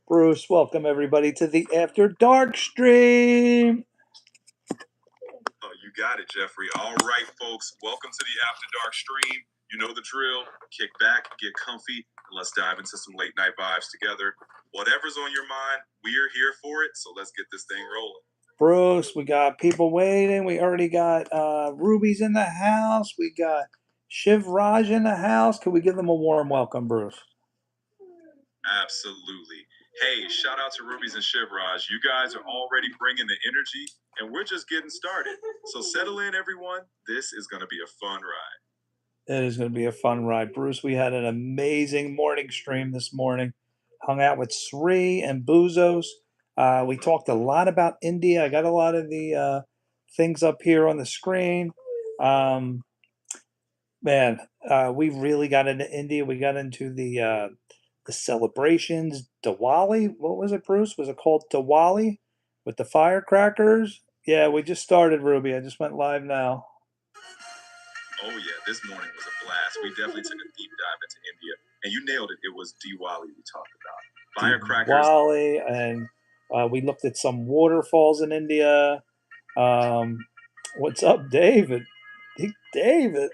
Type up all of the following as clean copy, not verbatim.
Bruce, welcome everybody to the After Dark stream. Oh, you got it, Jeffrey. All right, folks. Welcome to the After Dark stream. You know the drill. Kick back, get comfy, and let's dive into some late night vibes together. Whatever's on your mind, we're here for it. So let's get this thing rolling. Bruce, we got people waiting. We already got Ruby's in the house. We got Shiv Raj in the house. Can we give them a warm welcome, Bruce? Absolutely. Hey, shout out to Rubies and Shivraj. You guys are already bringing the energy, and we're just getting started. So settle in, everyone. This is going to be a fun ride. It is going to be a fun ride. Bruce, we had an amazing morning stream this morning. Hung out with Sri and Buzos. We talked a lot about India. I got a lot of the things up here on the screen. We really got into India. We got into the celebrations. Diwali, what was it, Bruce? Was it called Diwali with the firecrackers? Yeah, we just started, Ruby. I just went live now. Oh yeah, this morning was a blast. We definitely took a deep dive into India, and you nailed it. It was Diwali we talked about. Firecrackers. Diwali, and we looked at some waterfalls in India. What's up, David? Hey, David.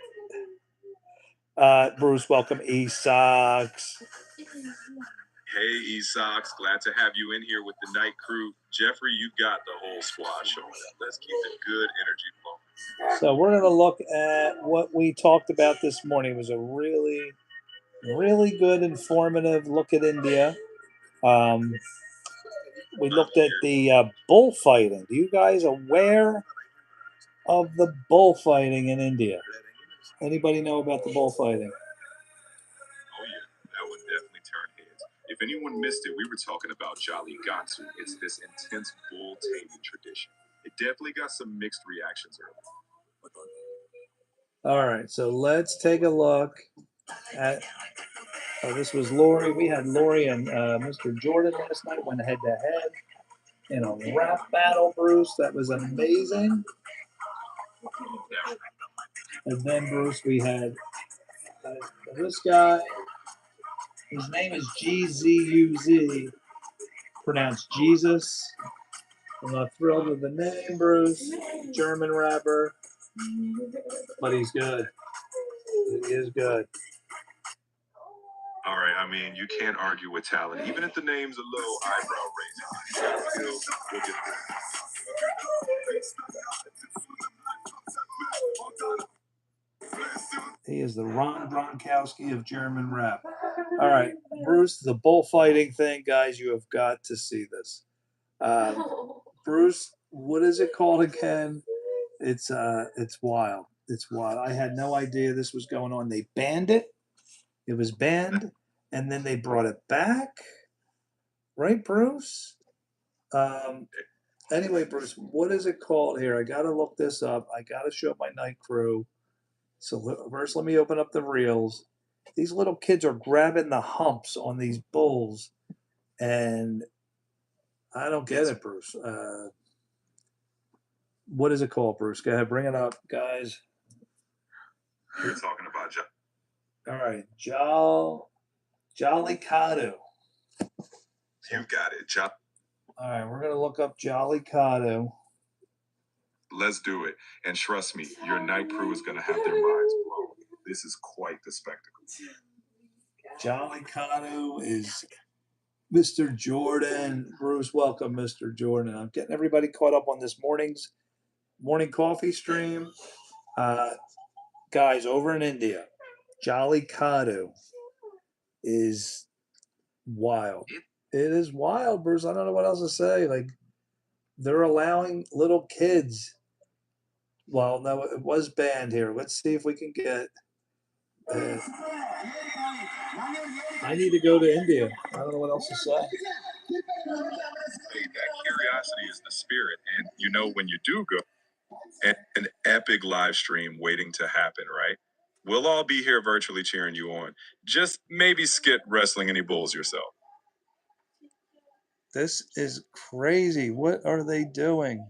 Bruce, welcome, E-Sox. Hey, E-Sox. Glad to have you in here with the night crew. Jeffrey, you got the whole squad showing up. Let's keep the good energy flowing. So we're going to look at what we talked about this morning. It was a really, really good, informative look at India. We looked at the bullfighting. Are you guys aware of the bullfighting in India? Anybody know about the bullfighting? Oh yeah, that would definitely turn heads. If anyone missed it, we were talking about Jolly Gatsu. It's this intense bull taming tradition. It definitely got some mixed reactions earlier. All right, so let's take a look at. Oh, this was Lori. We had Lori and Mr. Jordan last night. Went head to head in a rap battle, Bruce. That was amazing. And then, Bruce, we had this guy. His name is GZUZ, pronounced Jesus. I'm not thrilled with the name, Bruce. German rapper. But he's good. He is good. All right, I mean, you can't argue with talent, even if the name's a little eyebrow raising. He is the Ron Gronkowski of German rap. All right, Bruce, the bullfighting thing, guys, you have got to see this. Bruce, what is it called again? It's wild. It's wild. I had no idea this was going on. They banned it. It was banned, and then they brought it back. Right, Bruce? Anyway, Bruce, what is it called here? I got to look this up. I got to show my night crew. So first, let me open up the reels. These little kids are grabbing the humps on these bulls, and I don't get it, Bruce. What is it called, Bruce? Go ahead, bring it up, guys. You're talking about all right, Jallikattu. You got it, all right, we're gonna look up Jallikattu. Let's do it, and trust me, your night crew is gonna have their minds blown. This is quite the spectacle. Jallikattu is Mr. Jordan. Bruce, welcome, Mr. Jordan. I'm getting everybody caught up on this morning's morning coffee stream. Guys, over in India, Jallikattu is wild. It is wild, Bruce. I don't know what else to say. Like, they're allowing little kids. Well, no, it was banned here. Let's see if we can get. I need to go to India. I don't know what else to say. Hey, that curiosity is the spirit, and you know when you do go, an epic live stream waiting to happen, right? We'll all be here virtually cheering you on. Just maybe skip wrestling any bulls yourself. This is crazy. What are they doing?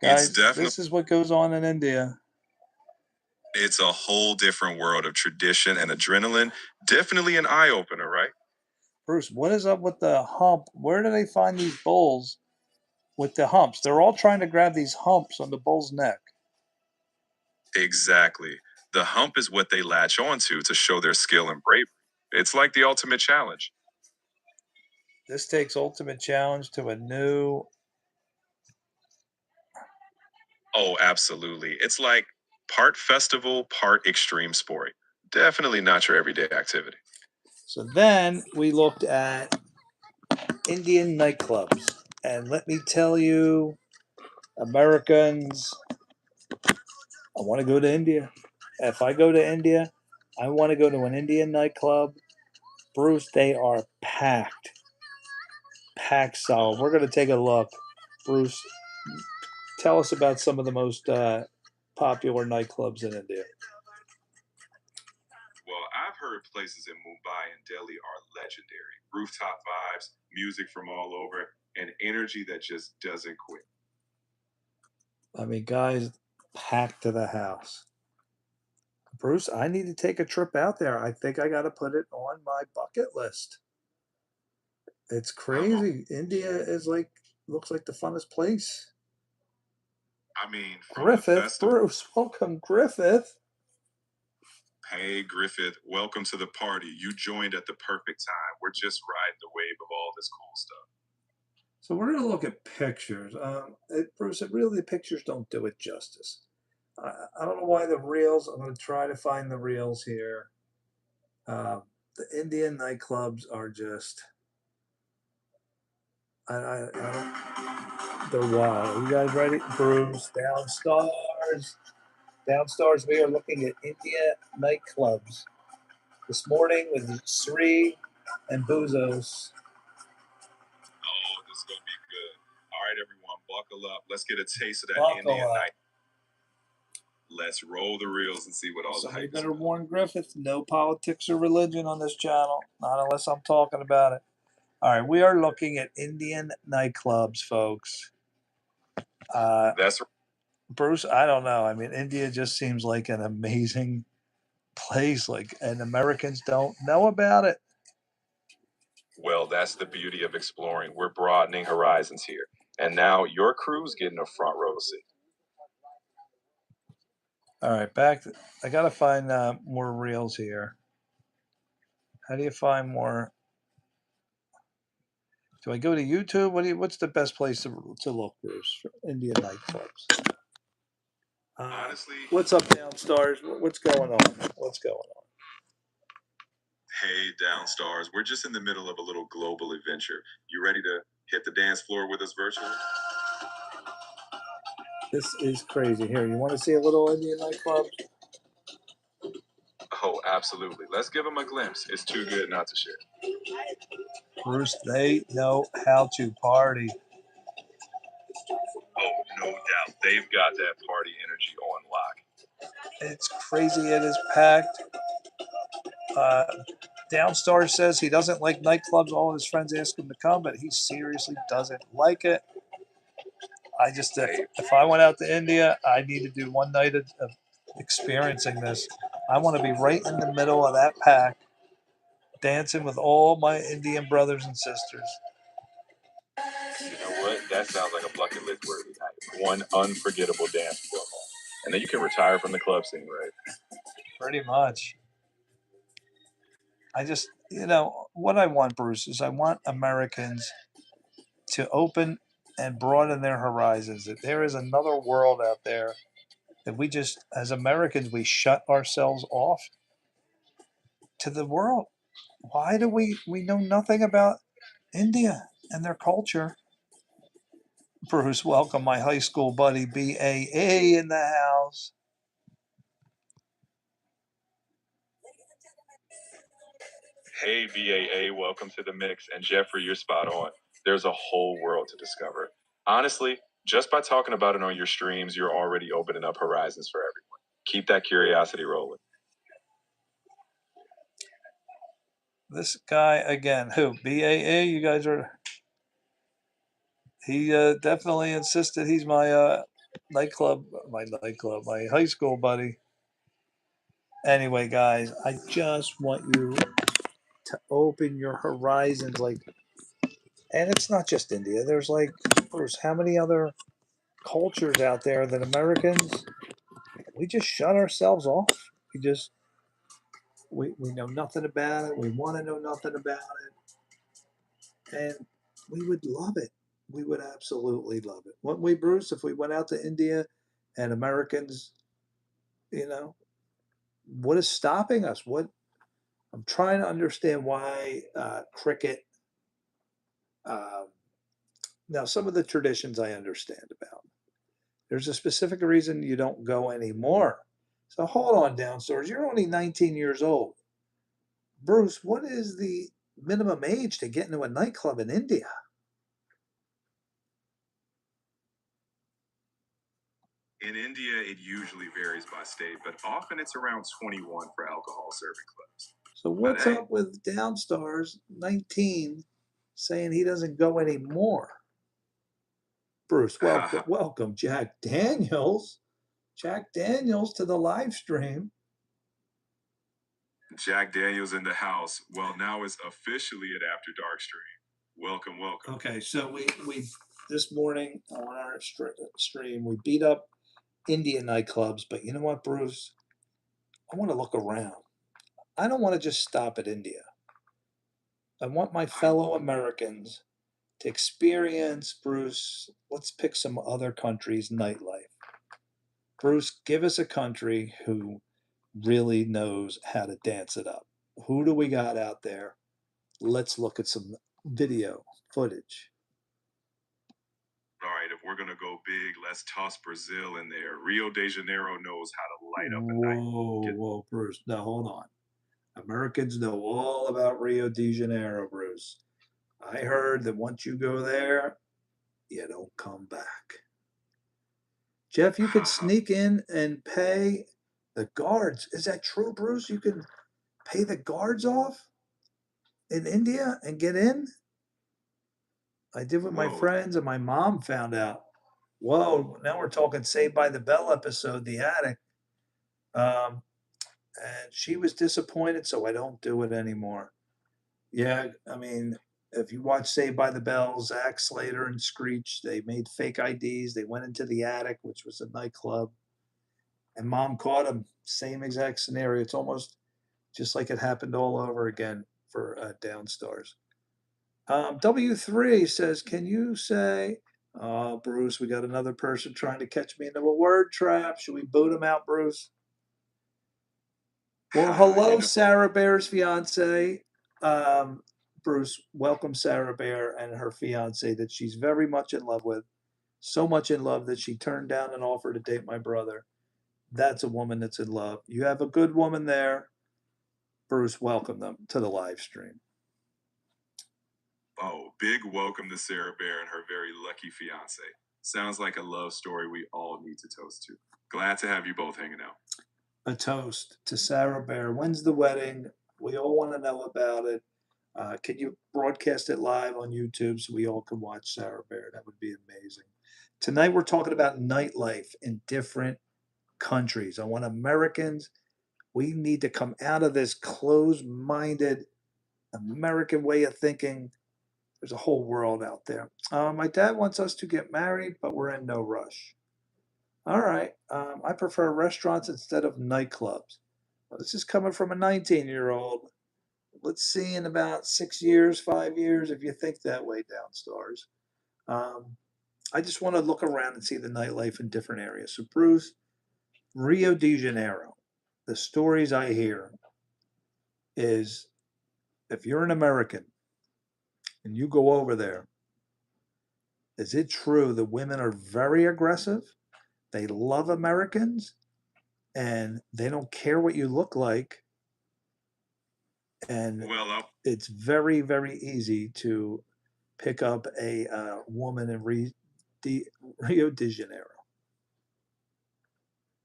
Guys, this is what goes on in India. It's a whole different world of tradition and adrenaline. Definitely an eye-opener, right? Bruce, what is up with the hump? Where do they find these bulls with the humps? They're all trying to grab these humps on the bull's neck. Exactly. The hump is what they latch onto to show their skill and bravery. It's like the ultimate challenge. This takes Ultimate Challenge to a new. Oh, absolutely. It's like part festival, part extreme sport. Definitely not your everyday activity. So then we looked at Indian nightclubs. And let me tell you, Americans, I want to go to India. If I go to India, I want to go to an Indian nightclub. Bruce, they are packed. Packed solid. We're going to take a look. Bruce, tell us about some of the most popular nightclubs in India. Well, I've heard places in Mumbai and Delhi are legendary. Rooftop vibes, music from all over, and energy that just doesn't quit. I mean, guys, packed to the house. Bruce, I need to take a trip out there. I think I got to put it on my bucket list. It's crazy. India is like, looks like the funnest place. I mean, Griffith, Bruce, welcome, Griffith. Hey, Griffith, welcome to the party. You joined at the perfect time. We're just riding the wave of all this cool stuff. So we're going to look at pictures. Bruce, really, the pictures don't do it justice. I don't know why the reels. I'm going to try to find the reels here. The Indian nightclubs are just. I don't. They're wild. You guys ready? Bruce, Downstairs. Downstairs, we are looking at India nightclubs. This morning with Sri and Boozos. Oh, this is going to be good. All right, everyone, buckle up. Let's get a taste of that Indian night. Let's roll the reels and see what all the hype is. Better warn Griffith, no politics or religion on this channel. Not unless I'm talking about it. All right, we are looking at Indian nightclubs, folks. That's Bruce, I don't know. I mean, India just seems like an amazing place, and Americans don't know about it. Well, that's the beauty of exploring. We're broadening horizons here. And now your crew's getting a front row seat. All right, I got to find more reels here. How do you find more? Do I go to YouTube? What's the best place to look, Bruce, for Indian nightclubs? Honestly, what's up, Downstairs? What's going on? What's going on? Hey, Downstairs. We're just in the middle of a little global adventure. You ready to hit the dance floor with us virtually? This is crazy. Here, you want to see a little Indian nightclub? Oh, absolutely. Let's give them a glimpse. It's too good not to share. Bruce, they know how to party. Oh, no doubt. They've got that party energy on lock. It's crazy. It is packed. Downstar says he doesn't like nightclubs. All his friends ask him to come, but he seriously doesn't like it. I just, if I went out to India, I need to do one night of experiencing this. I want to be right in the middle of that pack, dancing with all my Indian brothers and sisters. You know what? That sounds like a bucket list worthy night. One unforgettable dance floor moment. And then you can retire from the club scene, right? Pretty much. I just, what I want, Bruce, is I want Americans to open and broaden their horizons. That there is another world out there that we just, as Americans, we shut ourselves off to the world. Why do we know nothing about India and their culture? Bruce, welcome my high school buddy BAA in the house. Hey, BAA, welcome to the mix. And Jeffrey, you're spot on. There's a whole world to discover. Honestly, just by talking about it on your streams, you're already opening up horizons for everyone. Keep that curiosity rolling. This guy, again, who? BAA, you guys are... He definitely insisted he's my my high school buddy. Anyway, guys, I just want you to open your horizons. Like, and it's not just India. There's like, Bruce, how many other cultures out there that Americans, we just shut ourselves off. We know nothing about it. We want to know nothing about it. And we would love it. We would absolutely love it. Wouldn't we, Bruce, if we went out to India and Americans, you know, what is stopping us? What I'm trying to understand why cricket. Uh, Now, some of the traditions I understand about. There's a specific reason you don't go anymore. So hold on, downstairs. You're only 19 years old. Bruce, what is the minimum age to get into a nightclub in India? In India, it usually varies by state, but often it's around 21 for alcohol serving clubs. So But what's hey, up with Downstars 19 saying he doesn't go anymore? Bruce, welcome, Jack Daniels. Jack Daniels to the live stream. Jack Daniels in the house. Well, now it's officially at After Dark Stream. Welcome, welcome. Okay, so we this morning on our stream we beat up Indian nightclubs, but you know what, Bruce? I want to look around. I don't want to just stop at India. I want my fellow Americans to experience, Bruce. Let's pick some other countries' nightlife. Bruce, give us a country who really knows how to dance it up. Who do we got out there? Let's look at some video footage. All right, if we're going to go big, let's toss Brazil in there. Rio de Janeiro knows how to light up a night. Whoa, Bruce. Now, hold on. Americans know all about Rio de Janeiro, Bruce. I heard that once you go there, you don't come back. Jeff, you could sneak in and pay the guards. Is that true, Bruce? You can pay the guards off in India and get in? I did with my Whoa. friends, and my mom found out. Whoa, now we're talking Saved by the Bell episode, The Attic. And she was disappointed, so I don't do it anymore. Yeah, I mean, if you watch Saved by the Bell, Zach Slater and Screech, they made fake IDs. They went into the attic, which was a nightclub, and mom caught them. Same exact scenario. It's almost just like it happened all over again for Downstars. W3 says, can you say, oh, Bruce, we got another person trying to catch me into a word trap. Should we boot him out, Bruce? Well, hello, Sarah Bear's fiance. Bruce, welcome Sarah Bear and her fiance that she's very much in love with. So much in love that she turned down an offer to date my brother. That's a woman that's in love. You have a good woman there. Bruce, welcome them to the live stream. Oh, big welcome to Sarah Bear and her very lucky fiance. Sounds like a love story we all need to toast to. Glad to have you both hanging out. A toast to Sarah Bear. When's the wedding? We all want to know about it. Can you broadcast it live on YouTube so we all can watch Sarah Bear? That would be amazing. Tonight we're talking about nightlife in different countries. I want Americans. We need to come out of this closed-minded American way of thinking. There's a whole world out there. My dad wants us to get married, but we're in no rush. All right. I prefer restaurants instead of nightclubs. Well, this is coming from a 19-year-old. Let's see in about 6 years, 5 years, if you think that way, Downstars. I just want to look around and see the nightlife in different areas. So, Bruce, Rio de Janeiro, the stories I hear is if you're an American and you go over there, is it true the women are very aggressive? They love Americans and they don't care what you look like. And it's very, very easy to pick up a woman in Rio de Janeiro.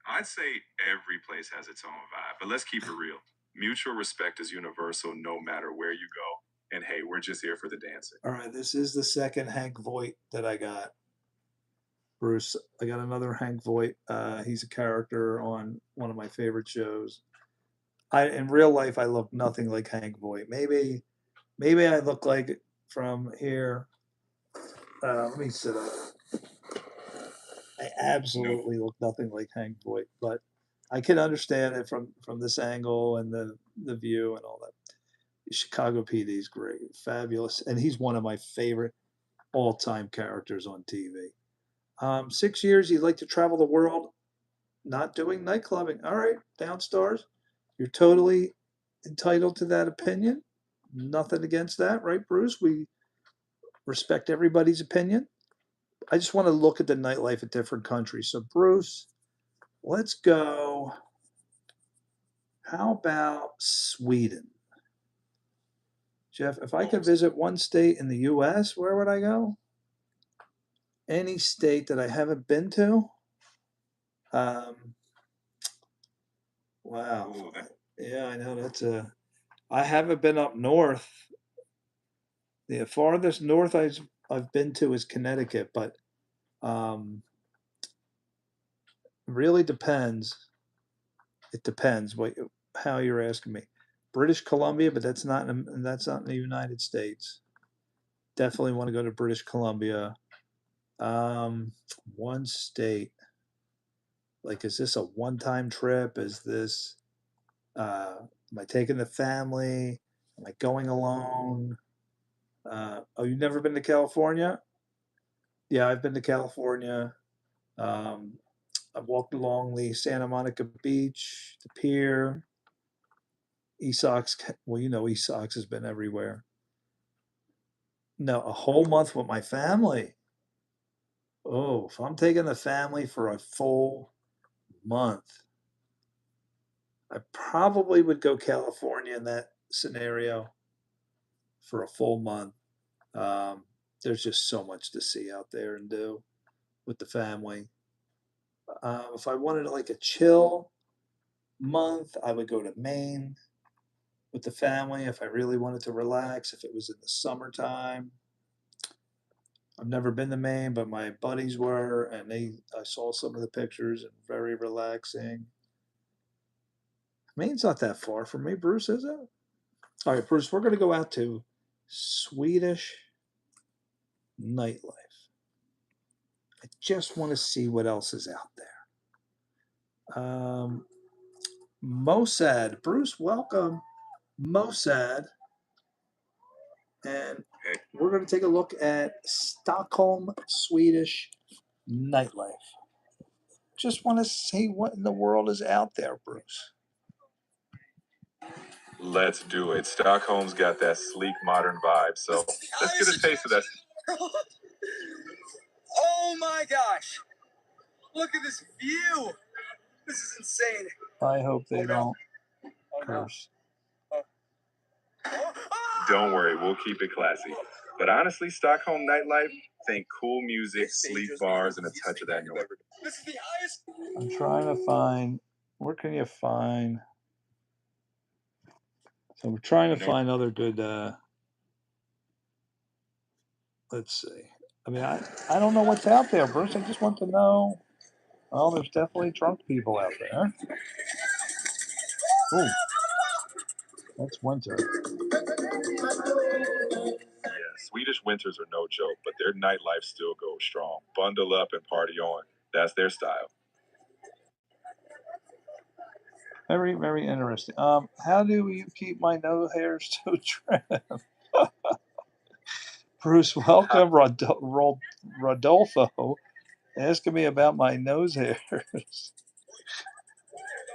I'd say every place has its own vibe, but let's keep it real. Mutual respect is universal no matter where you go. And hey, we're just here for the dancing. All right, this is the second Hank Voight that I got. Bruce, I got another Hank Voight. He's a character on one of my favorite shows. In real life, I look nothing like Hank Voight. Maybe I look like from here. Let me sit up. I absolutely look nothing like Hank Voight, but I can understand it from this angle and the view and all that. Chicago PD is great, fabulous, and he's one of my favorite all-time characters on TV. 6 years, he'd like to travel the world, not doing nightclubbing. All right, Downstars, you're totally entitled to that opinion. Nothing against that, right, Bruce? We respect everybody's opinion. I just want to look at the nightlife of different countries. So, Bruce, let's go. How about Sweden? Jeff, if I could visit one state in the US, where would I go? Any state that I haven't been to? Um, wow. Ooh, Yeah, I know I haven't been up north. The farthest north I've been to is Connecticut, but um, really depends. It depends how you're asking me. British Columbia, but that's not in the United States. Definitely want to go to British Columbia. One state. Like, is this a one-time trip? Is this am I taking the family? Am I going alone? Oh, you've never been to California? Yeah, I've been to California. Um, I've walked along the Santa Monica Beach, the pier. Esox, well, Esox has been everywhere. No, a whole month with my family. Oh, if I'm taking the family for a full month, I probably would go California in that scenario for a full month. Um, there's just so much to see out there and do with the family. If I wanted like a chill month, I would go to Maine with the family if I really wanted to relax, if it was in the summertime. I've never been to Maine, but my buddies were, and I saw some of the pictures and very relaxing. Maine's not that far from me, Bruce, is it? All right, Bruce, we're going to go out to Swedish nightlife. I just want to see what else is out there. Mossad. Bruce, welcome. Mossad. And we're going to take a look at Stockholm, Swedish nightlife. Just want to see what in the world is out there, Bruce. Let's do it. Stockholm's got that sleek, modern vibe, so let's get a taste of that. Oh my gosh! Look at this view! This is insane. I hope they don't curse. Don't worry, we'll keep it classy. But honestly, Stockholm nightlife, think cool music, sleek bars, and a touch of that noise. This is the highest. I'm trying to find, where can you find? So we're trying to find other good, let's see. I mean, I don't know what's out there, Bruce. I just want to know. Well, there's definitely drunk people out there. Ooh, that's winter. Yeah, Swedish winters are no joke, but their nightlife still goes strong. Bundle up and party on. That's their style. Very, very interesting. How do you keep my nose hairs so trim? Bruce, welcome, Rodolfo, asking me about my nose hairs.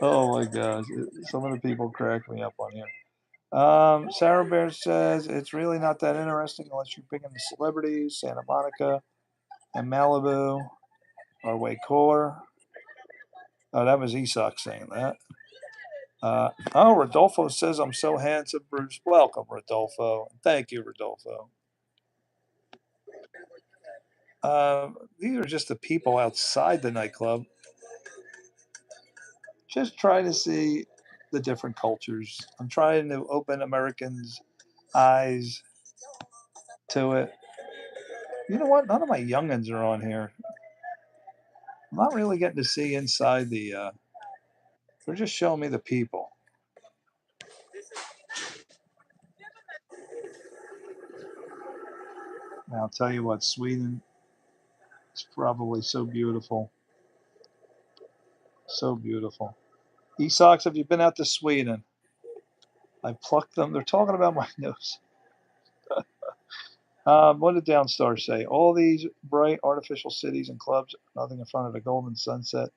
Oh my gosh, some of the people crack me up on here. Sarah Bear says it's really not that interesting unless you bring in the celebrities, Santa Monica and Malibu are way cooler. Oh, that was Esoc saying that. Rodolfo says I'm so handsome, Bruce. Welcome, Rodolfo. Thank you, Rodolfo. These are just the people outside the nightclub. Just trying to see the different cultures. I'm trying to open Americans' eyes to it. You know what? None of my youngins are on here. I'm not really getting to see inside the. They're just showing me the people. Now, I'll tell you what, Sweden is probably so beautiful. So beautiful. Esox, have you been out to Sweden? I plucked them. They're talking about my nose. What did Downstar say? All these bright artificial cities and clubs, nothing in front of the golden sunset,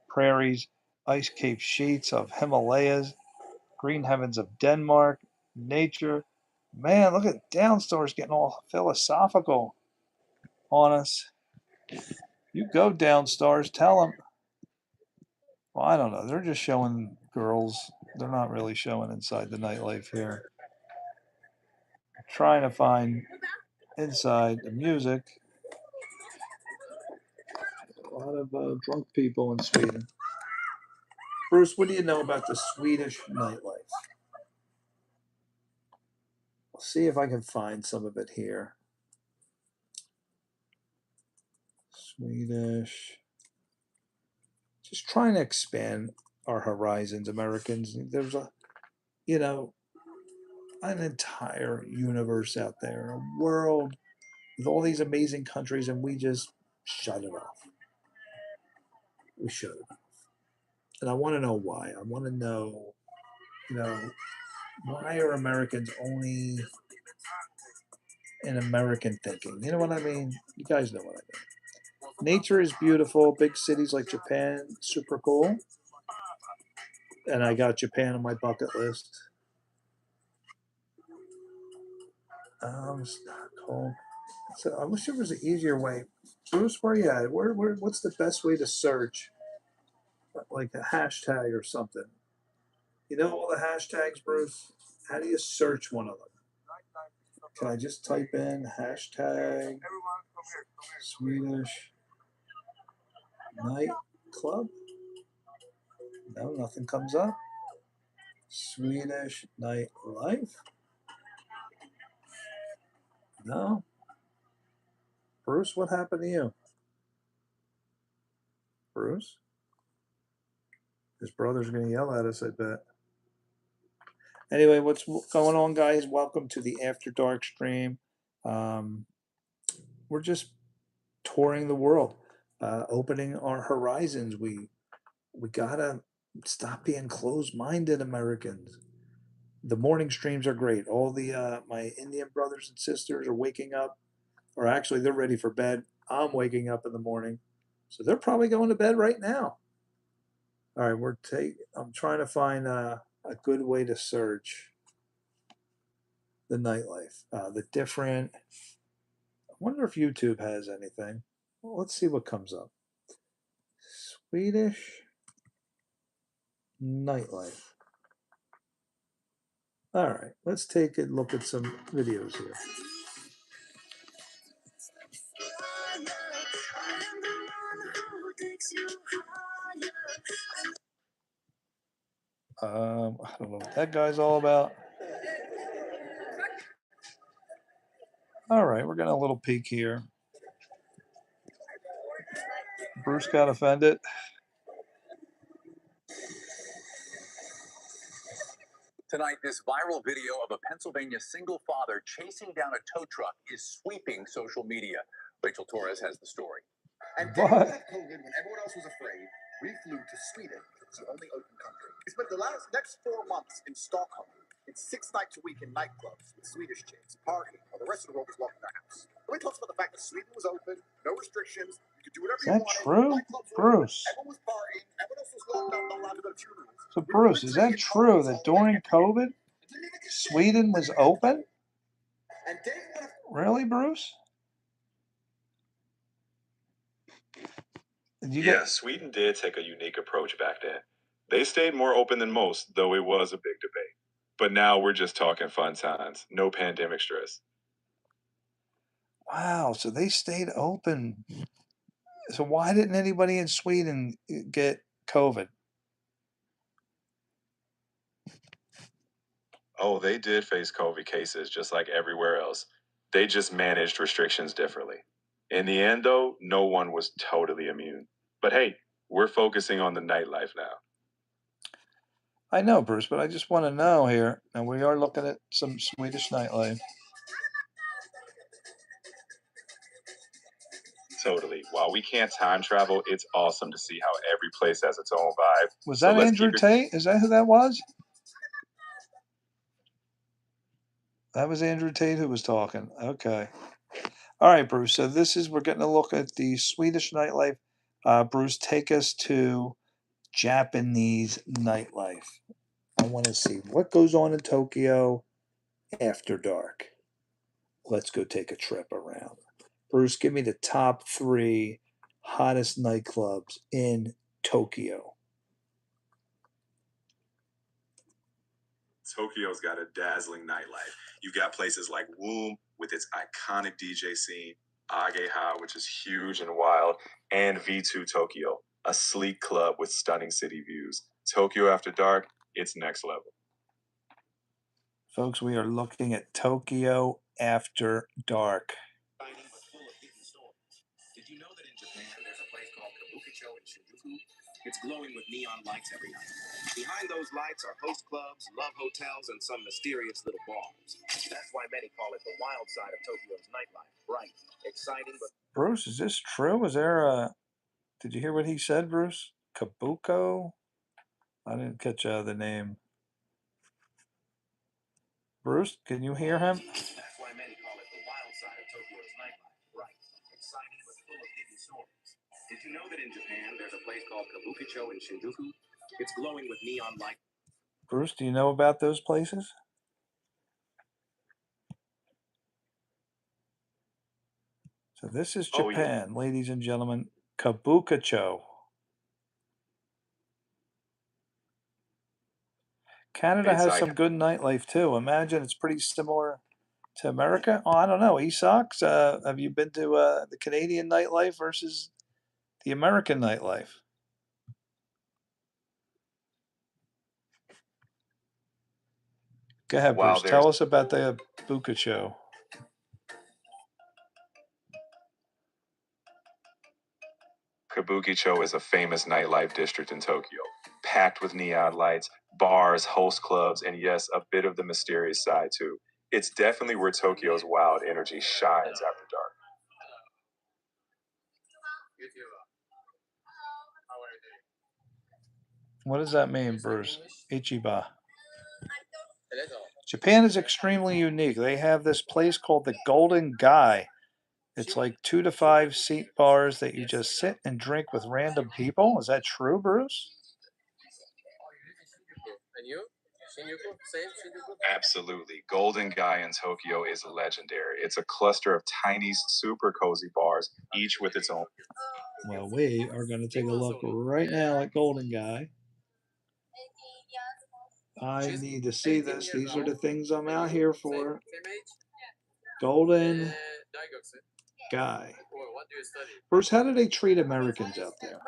prairies, ice cape sheets of Himalayas, green heavens of Denmark, nature. Man, look at Downstar's getting all philosophical on us. You go Downstars, tell them. Well, I don't know. They're just showing girls. They're not really showing inside the nightlife here. I'm trying to find inside the music. A lot of drunk people in Sweden. Bruce, what do you know about the Swedish nightlife? I'll see if I can find some of it here. Swedish. Just trying to expand our horizons, Americans. There's an entire universe out there, a world with all these amazing countries, and we just shut it off. We shut it off. And I want to know why. I want to know, why are Americans only in American thinking? You know what I mean? You guys know what I mean. Nature is beautiful. Big cities like Japan, super cool. And I got Japan on my bucket list. Stockholm. So I wish there was an easier way. Bruce, where you at? What's the best way to search? Like a hashtag or something. You know all the hashtags, Bruce? How do you search one of them? Can I just type in hashtag Swedish nightclub? No, nothing comes up. Swedish nightlife? No. Bruce, what happened to you? Bruce? His brother's going to yell at us, I bet. Anyway, what's going on, guys? Welcome to the After Dark stream. We're just touring the world, opening our horizons. We gotta stop being closed-minded, Americans. The morning streams are great. All the my Indian brothers and sisters are waking up, or actually they're ready for bed. I'm waking up in the morning, so they're probably going to bed right now. All right, I'm trying to find a good way to search the nightlife, the different. I wonder if YouTube has anything. Well, let's see what comes up. Swedish nightlife. All right, let's take a look at some videos here. I don't know what that guy's all about. All right, we're getting a little peek here. Bruce got offended. Tonight, this viral video of a Pennsylvania single father chasing down a tow truck is sweeping social media. Rachel Torres has the story. And during COVID, when everyone else was afraid, we flew to Sweden. It's the only open country. We spent the next 4 months in Stockholm. It's 6 nights a week in nightclubs with Swedish chicks, partying, while the rest of the world was locked in their house. And we talked about the fact that Sweden was open, no restrictions, you could do whatever you wanted. Is that true? Bruce. Everyone was partying, everyone else was locked down, not allowed to go to funerals. So, Bruce, is that true that during COVID, Sweden was open? Really, Bruce? Yeah, Sweden did take a unique approach back then. They stayed more open than most, though it was a big debate. But now we're just talking fun times, no pandemic stress. Wow, so they stayed open. So why didn't anybody in Sweden get COVID? Oh, they did face COVID cases just like everywhere else. They just managed restrictions differently. In the end, though, no one was totally immune. But hey, we're focusing on the nightlife now. I know, Bruce, but I just want to know here, and we are looking at some Swedish nightlife. Totally. While we can't time travel, it's awesome to see how every place has its own vibe. Was So that let's Andrew keep it- Tate? Is that who that was? That was Andrew Tate who was talking. Okay. All right, Bruce. So we're getting a look at the Swedish nightlife. Bruce, take us to Japanese nightlife. I want to see what goes on in Tokyo after dark. Let's go take a trip around. Bruce, give me the top 3 hottest nightclubs in Tokyo. Tokyo's got a dazzling nightlife. You've got places like Womb with its iconic DJ scene, Ageha, which is huge and wild, and V2 Tokyo, a sleek club with stunning city views. Tokyo after dark, it's next level. Folks, we are looking at Tokyo after dark. Did you know that in Japan there's a place called Kabukicho in Shinjuku? It's glowing with neon lights every night. Behind those lights are host clubs, love hotels, and some mysterious little bars. That's why many call it the wild side of Tokyo's nightlife. Bright, exciting, but... Bruce, is this true? Is there a... Did you hear what he said, Bruce? Kabuko? I didn't catch the name. Bruce, can you hear him? That's why many call it the wild side of Tokyo's nightlife. Bright, exciting, but full of hidden stories. Did you know that in Japan there's a place called Kabukicho in Shinjuku? It's glowing with neon lights. Bruce, do you know about those places? So this is Japan, ladies and gentlemen. Kabukicho. Canada has some good nightlife too. Imagine it's pretty similar to America. Oh, I don't know. Esox, have you been to the Canadian nightlife versus the American nightlife? Go ahead, Bruce. Tell us about the Kabukicho. Kabukicho is a famous nightlife district in Tokyo, packed with neon lights, bars, host clubs, and yes, a bit of the mysterious side too. It's definitely where Tokyo's wild energy shines after dark. What does that mean, Bruce? Ichiba. Japan is extremely unique. They have this place called the Golden Guy. It's like 2 to 5 seat bars that you just sit and drink with random people. Is that true, Bruce? Absolutely. Golden Guy in Tokyo is legendary. It's a cluster of tiny, super cozy bars, each with its own. Well, we are going to take a look right now at Golden Guy. I need to see this. These are the things I'm out here for. Golden Guy. Bruce, how do they treat Americans out there?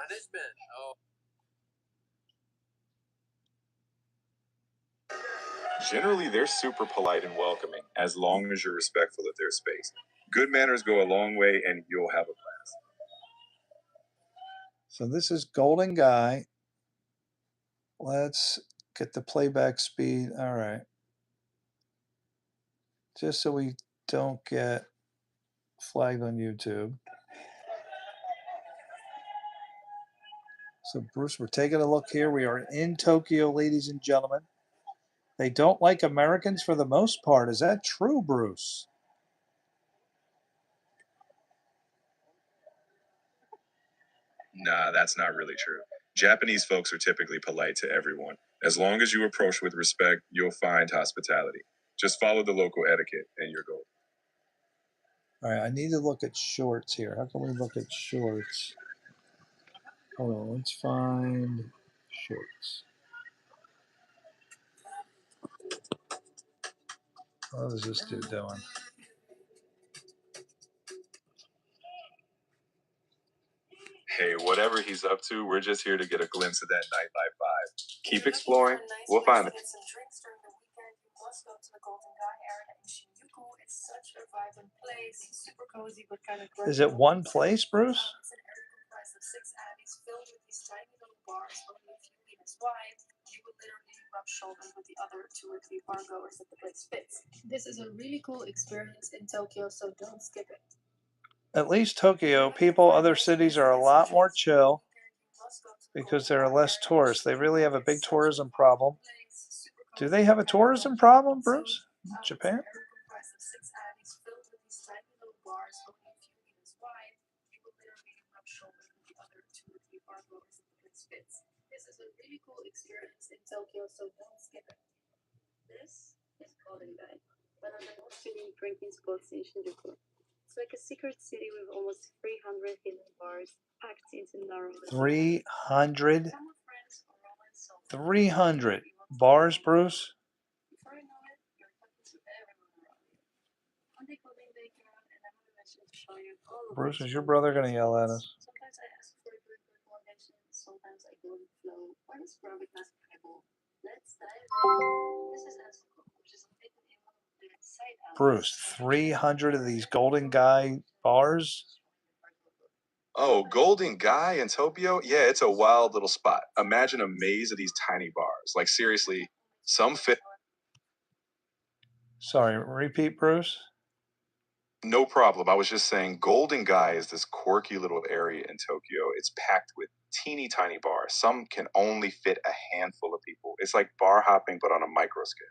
Generally, they're super polite and welcoming, as long as you're respectful of their space. Good manners go a long way, and you'll have a blast. So this is Golden Guy. Let's get the playback speed. All right. Just so we don't get flagged on YouTube. So, Bruce, we're taking a look here. We are in Tokyo, ladies and gentlemen. They don't like Americans for the most part. Is that true, Bruce? Nah, that's not really true. Japanese folks are typically polite to everyone. As long as you approach with respect, you'll find hospitality. Just follow the local etiquette and you're golden. All right, I need to look at shorts here. How can we look at shorts? Hold on, let's find shorts. What is this dude doing? Hey, whatever he's up to, we're just here to get a glimpse of that nightlife vibe. Keep exploring. We'll find it. Is it one place, Bruce? Shoulders with the other 2 or 3 bar goers that the place fits. This is a really cool experience in Tokyo, so don't skip it. at least Tokyo, people, other cities are a lot more chill because there are less tourists. They really have a big tourism problem. Do they have a tourism problem, Bruce? Japan? This is a really cool experience in Tokyo, so don't skip it. This is Golden Guy, one of the most unique drinking spots in Shinjuku. It's like a secret city with almost 300 hidden bars packed into narrow. 300? 300 bars, Bruce? Before you know it, you're talking to everyone around you. One day Golden Day came out and I have a mission to show you all of Bruce, it. is your brother going to yell at us? Sometimes I ask for a good recommendation, sometimes I go with flow. What is gravitas Bible? Let's dive in. This is Ansel, which is a big name of the side Bruce, 300 of these Golden Guy bars? Oh, Golden Guy in Tokyo? Yeah, it's a wild little spot. Imagine a maze of these tiny bars. Like, seriously, some fit. Sorry, repeat, Bruce? No problem. I was just saying, Golden Guy is this quirky little area in Tokyo. It's packed with teeny tiny bars. Some can only fit a handful of people. It's like bar hopping, but on a micro scale.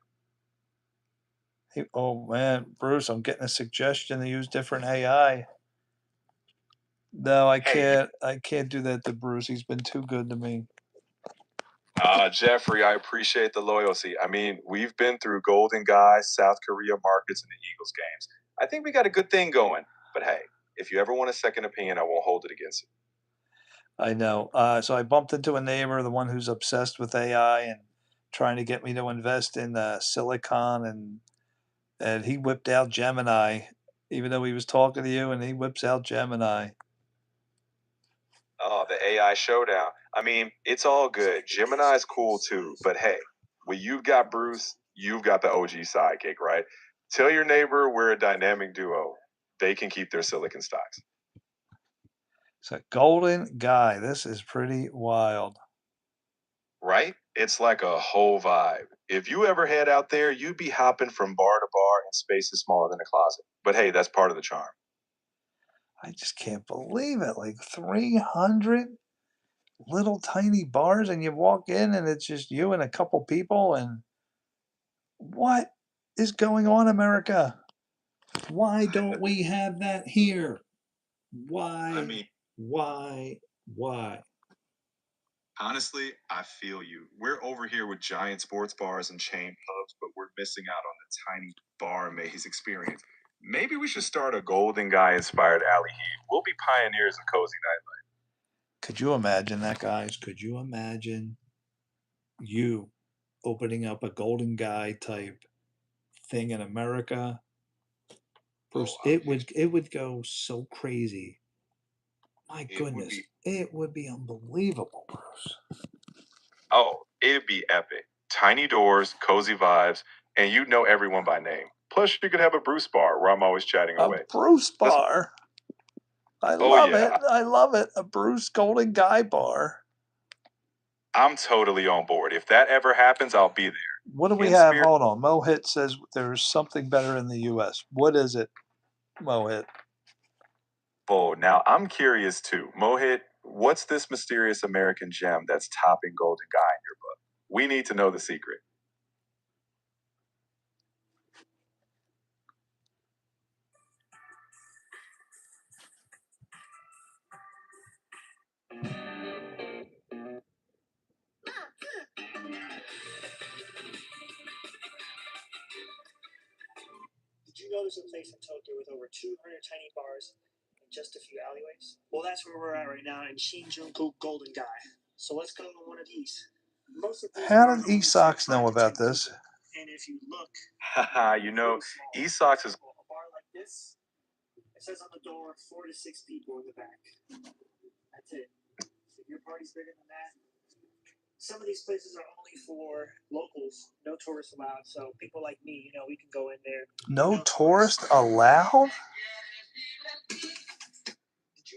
Hey, oh, man, Bruce, I'm getting a suggestion to use different AI. No, I can't. I can't do that to Bruce. He's been too good to me. Jeffrey, I appreciate the loyalty. I mean, we've been through Golden Guy, South Korea markets, and the Eagles games. I think we got a good thing going. But hey, if you ever want a second opinion, I won't hold it against you. I know. So I bumped into a neighbor, the one who's obsessed with AI and trying to get me to invest in Silicon, and he whipped out Gemini, even though he was talking to you, and he whips out Gemini. Oh, the AI showdown. I mean, it's all good. Gemini's cool too, but hey, when you've got Bruce, you've got the OG sidekick, right? Tell your neighbor we're a dynamic duo. They can keep their silicon stocks. So Golden Guy, this is pretty wild. Right? It's like a whole vibe. If you ever head out there, you'd be hopping from bar to bar in spaces smaller than a closet. But hey, that's part of the charm. I just can't believe it. Like 300 little tiny bars, and you walk in and it's just you and a couple people. And what is going on, America? Why don't we have that here? Why? I mean, why? honestly, I feel you. We're over here with giant sports bars and chain pubs, but we're missing out on the tiny bar maze experience. Maybe we should start a Golden Guy inspired alley here. We'll be pioneers of cozy nightlife. Could you imagine that, guys? Could you imagine you opening up a Golden Guy type thing in America? Bruce, it would go so crazy. My goodness, it would be unbelievable, Bruce. Oh, it'd be epic. Tiny doors, cozy vibes, and you know everyone by name. Plus, you could have a Bruce bar where I'm always chatting away. A Bruce bar? I love it. I love it. A Bruce Golden Guy bar. I'm totally on board. If that ever happens, I'll be there. What do we have? Hold on. Mohit says there's something better in the U.S. What is it, Mohit? Oh, now I'm curious too. Mohit, what's this mysterious American gem that's topping Golden Guy in your book? We need to know the secret. Did you know there's a place in Tokyo with over 200 tiny bars and just a few alleyways? Well, that's where we're at right now in Shinjuku Golden Guy. So let's go on one of these. How did Esox know about this? And if you look, you know, Esox is a bar like this. It says on the door 4 to 6 people in the back. That's it. So if your party's bigger than that. Some of these places are only for locals, no tourists allowed. So people like me, we can go in there. No tourist allowed?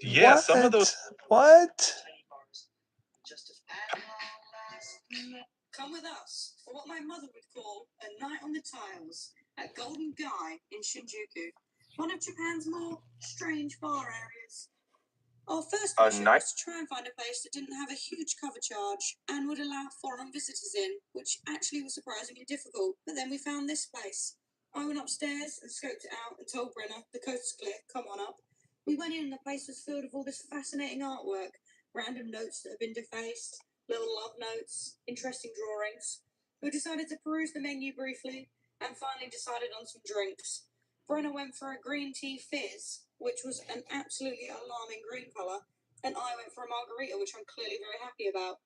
Yeah, some of those. What? Come with us for what my mother would call a night on the tiles at Golden Guy in Shinjuku. one of Japan's more strange bar areas. Our first A mission night- was to try and find a place that didn't have a huge cover charge and would allow foreign visitors in, which actually was surprisingly difficult. But then we found this place. I went upstairs and scoped it out and told Brenna, the coast is clear, come on up. We went in and the place was filled with all this fascinating artwork, random notes that had been defaced, little love notes, interesting drawings. We decided to peruse the menu briefly and finally decided on some drinks. Brenna went for a green tea fizz, which was an absolutely alarming green colour, and I went for a margarita, which I'm clearly very happy about.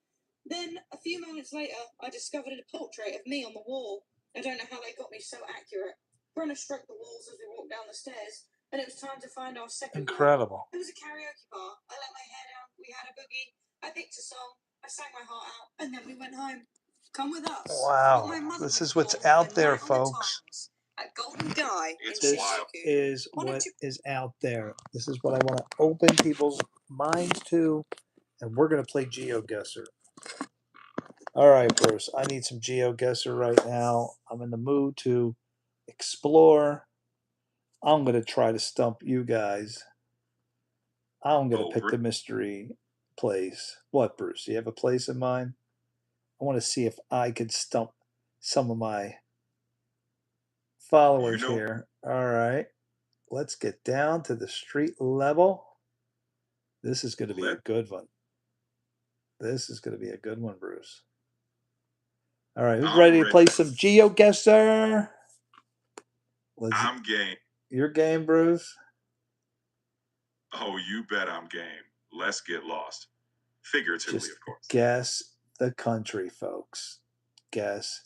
Then, a few moments later, I discovered a portrait of me on the wall. I don't know how they got me so accurate. Brenna struck the walls as we walked down the stairs, and it was time to find our second bar. Incredible. It was a karaoke bar. I let my hair down, we had a boogie, I picked a song, I sang my heart out, and then we went home. Come with us. Wow. What my mother This would is what's call out the there, night on the folks. tiles at Golden Guy It's in This wild. Shinjuku. is Why don't what you- is out there. This is what I want to open people's minds to. And we're going to play GeoGuessr. All right, Bruce. I need some GeoGuessr right now. I'm in the mood to explore. I'm going to try to stump you guys. I'm going to pick the mystery place. What, Bruce? You have a place in mind? I want to see if I could stump some of my followers here. All right. Let's get down to the street level. This is going to be a good one. This is going to be a good one, Bruce. All right. Who's ready to play some GeoGuessr? I'm game. Your game, Bruce? Oh, you bet I'm game. Let's get lost. Figuratively, Just of course. guess the country, folks. Guess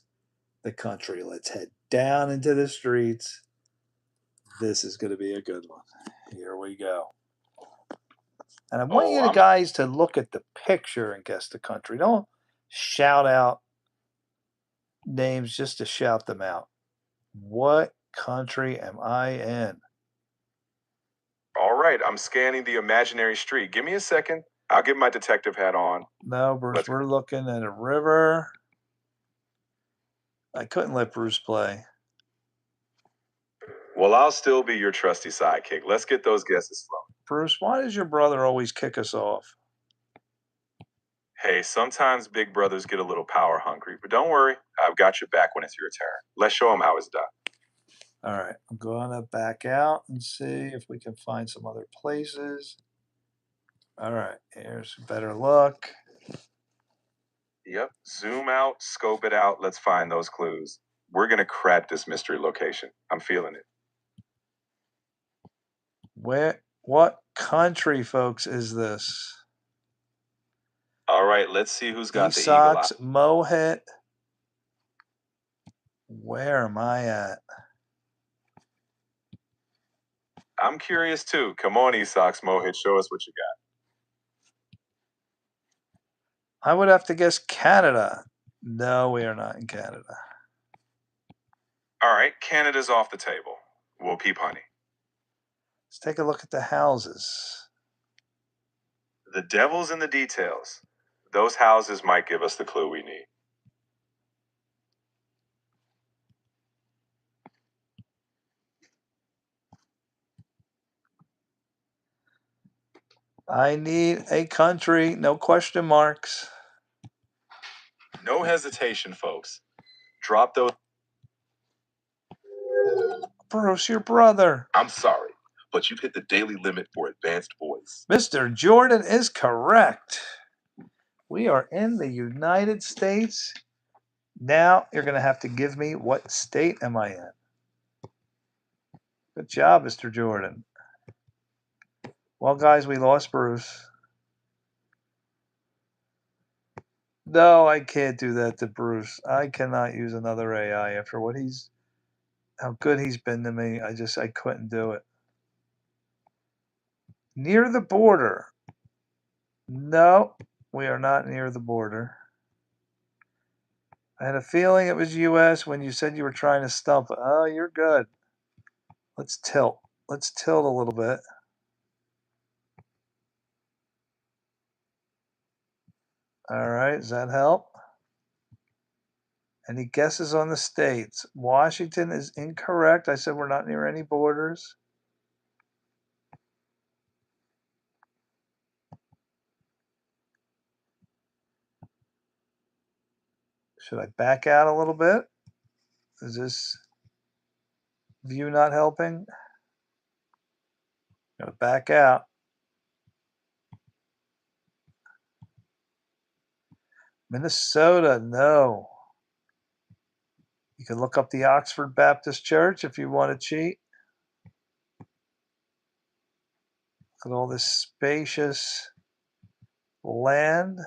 the country. Let's head down into the streets. This is going to be a good one. Here we go. And I want you guys to look at the picture and guess the country. Don't shout out names just to shout them out. What country am I in? All right, I'm scanning the imaginary street. Give me a second. I'll get my detective hat on. No, Bruce, we're looking at a river. I couldn't let Bruce play. Well, I'll still be your trusty sidekick. Let's get those guesses flowing. Bruce, why does your brother always kick us off? Hey, sometimes big brothers get a little power hungry, but don't worry. I've got your back when it's your turn. Let's show him how it's done. All right, I'm going to back out and see if we can find some other places. All right, here's a better look. Yep. Zoom out, scope it out. Let's find those clues. We're going to crack this mystery location. I'm feeling it. What country, folks, is this? All right, let's see who's got the eagle eye. Esox Mohit. Where am I at? I'm curious too. Come on, Esox Mohit, show us what you got. I would have to guess Canada. No, we are not in Canada. All right, Canada's off the table. We'll keep hunting. Let's take a look at the houses. The devil's in the details. Those houses might give us the clue we need. I need a country, no question marks. No hesitation, folks. Drop those. Bruce, your brother. I'm sorry, but you've hit the daily limit for advanced voice. Mr. Jordan is correct. We are in the United States. Now you're going to have to give me what state am I in. Good job, Mr. Jordan. Well, guys, we lost Bruce. No, I can't do that to Bruce. I cannot use another AI after how good he's been to me. I couldn't do it. Near the border. No, we are not near the border. I had a feeling it was U.S. when you said you were trying to stump. Oh, you're good. Let's tilt. Let's tilt a little bit. All right, does that help? Any guesses on the states? Washington is incorrect. I said we're not near any borders. Should I back out a little bit? Is this view not helping? Gotta back out. Minnesota, no. You can look up the Oxford Baptist Church if you want to cheat. Look at all this spacious land.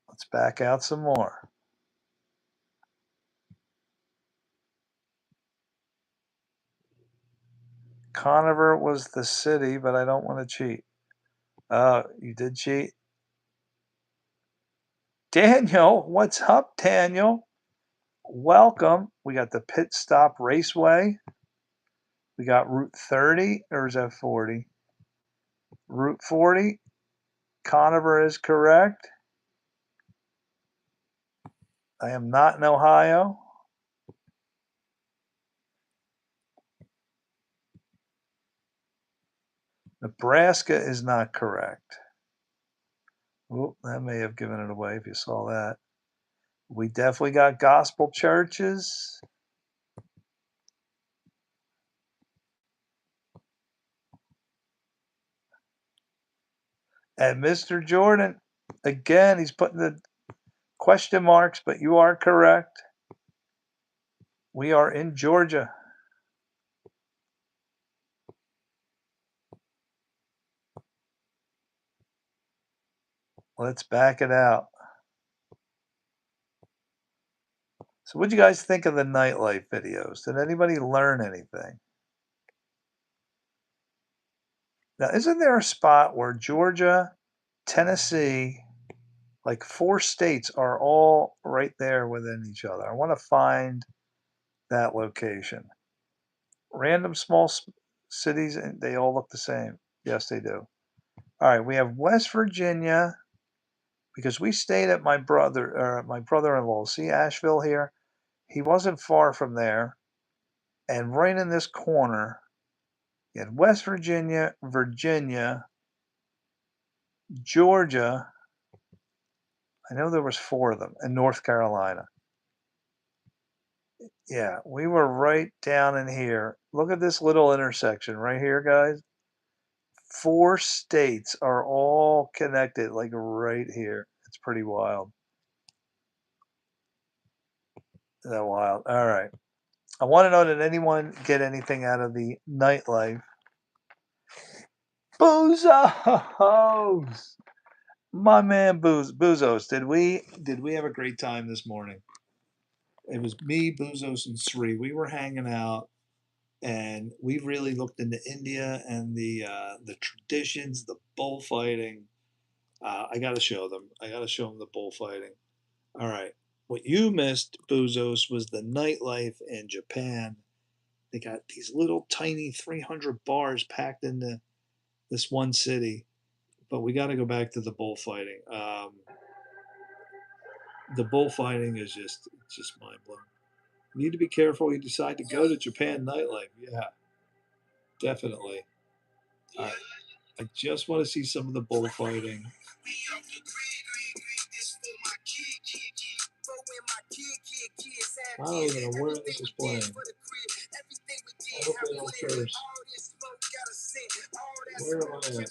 Let's back out some more. Conover was the city, but I don't want to cheat. Oh, you did cheat? Daniel, what's up, Daniel? Welcome. We got the Pit Stop Raceway. We got Route 30, or is that 40? Route 40. Conover is correct. I am not in Ohio. Nebraska is not correct. Oop, that may have given it away if you saw that. We definitely got gospel churches. And Mr. Jordan, again, he's putting the question marks, but you are correct. We are in Georgia. Let's back it out. So what do you guys think of the nightlife videos? Did anybody learn anything? Now, isn't there a spot where Georgia, Tennessee, like 4 states are all right there within each other? I want to find that location. Random small cities, and they all look the same. Yes, they do. All right, we have West Virginia, because we stayed at my brother-in-law. See Asheville here? He wasn't far from there. And right in this corner, you had West Virginia, Virginia, Georgia. I know there was 4 of them, and North Carolina. Yeah, we were right down in here. Look at this little intersection right here, guys. 4 states are all connected, like right here. It's pretty wild. Is that wild? All right. I want to know, did anyone get anything out of the nightlife? Boozos! My man Boozos. Did we have a great time this morning? It was me, Boozos, and Sri. We were hanging out, and we really looked into India and the traditions, the bullfighting. I got to show them. I got to show them the bullfighting. All right. What you missed, Boozos, was the nightlife in Japan. They got these little tiny 300 bars packed into this one city. But we got to go back to the bullfighting. The bullfighting is just mind blowing. You need to be careful. You decide to go to Japan nightlife. Yeah, definitely. All right. I just want to see some of the bullfighting. I don't even know where this is playing. I hope they don't curse. Where am I at here?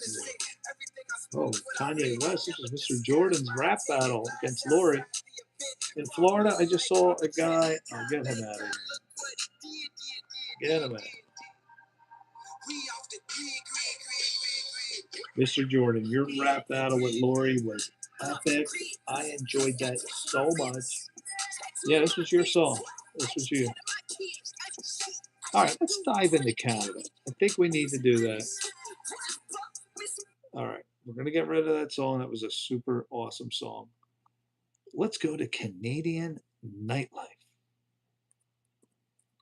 Oh, Kanye West. This is Mr. Jordan's rap battle against Lori. In Florida, I just saw a guy. I'll get him out of here. Get him out. Mr. Jordan, your rap battle with Lori was epic. I enjoyed that so much. Yeah, this was your song. This was you. All right, let's dive into Canada. I think we need to do that. All right, we're going to get rid of that song. That was a super awesome song. Let's go to Canadian nightlife.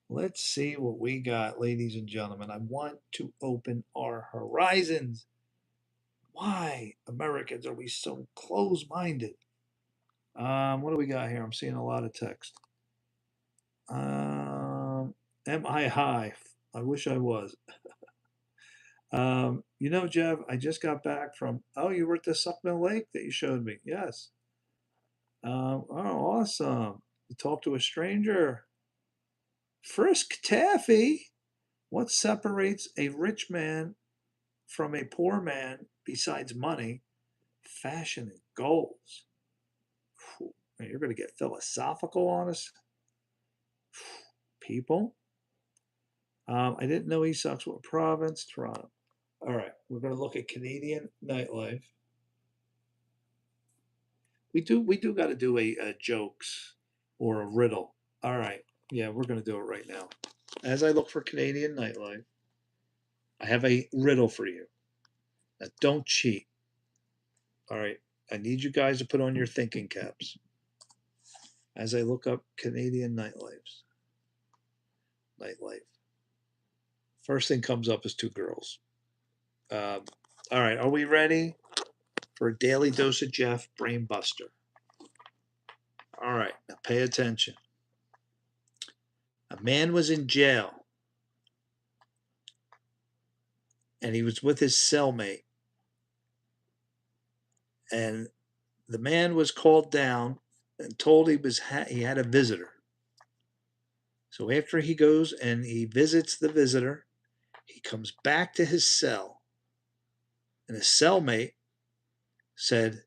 Let's see what we got, ladies and gentlemen. I want to open our horizons. Why, Americans, are we so close-minded? What do we got here? I'm seeing a lot of text. Am I high? I wish I was. You know, Jeff, I just got back from, oh, you were at the Suckmill Lake that you showed me. Yes. Oh, awesome. You talked to a stranger. Frisk Taffy. What separates a rich man from a poor man besides money? Fashion and goals. Whew, man, you're going to get philosophical on us, people. I didn't know he sucks. What province? Toronto. All right, we're going to look at Canadian nightlife. We do got to do a jokes or a riddle. All right, yeah, we're going to do it right now. As I look for Canadian nightlife, I have a riddle for you. Now, don't cheat. All right, I need you guys to put on your thinking caps as I look up Canadian nightlife. First thing comes up is two girls. All right, are we ready for a daily dose of Jeff Brain Buster? All right, now pay attention. A man was in jail, and he was with his cellmate. And the man was called down and told he had a visitor. So after he goes and he visits the visitor, he comes back to his cell, and his cellmate said,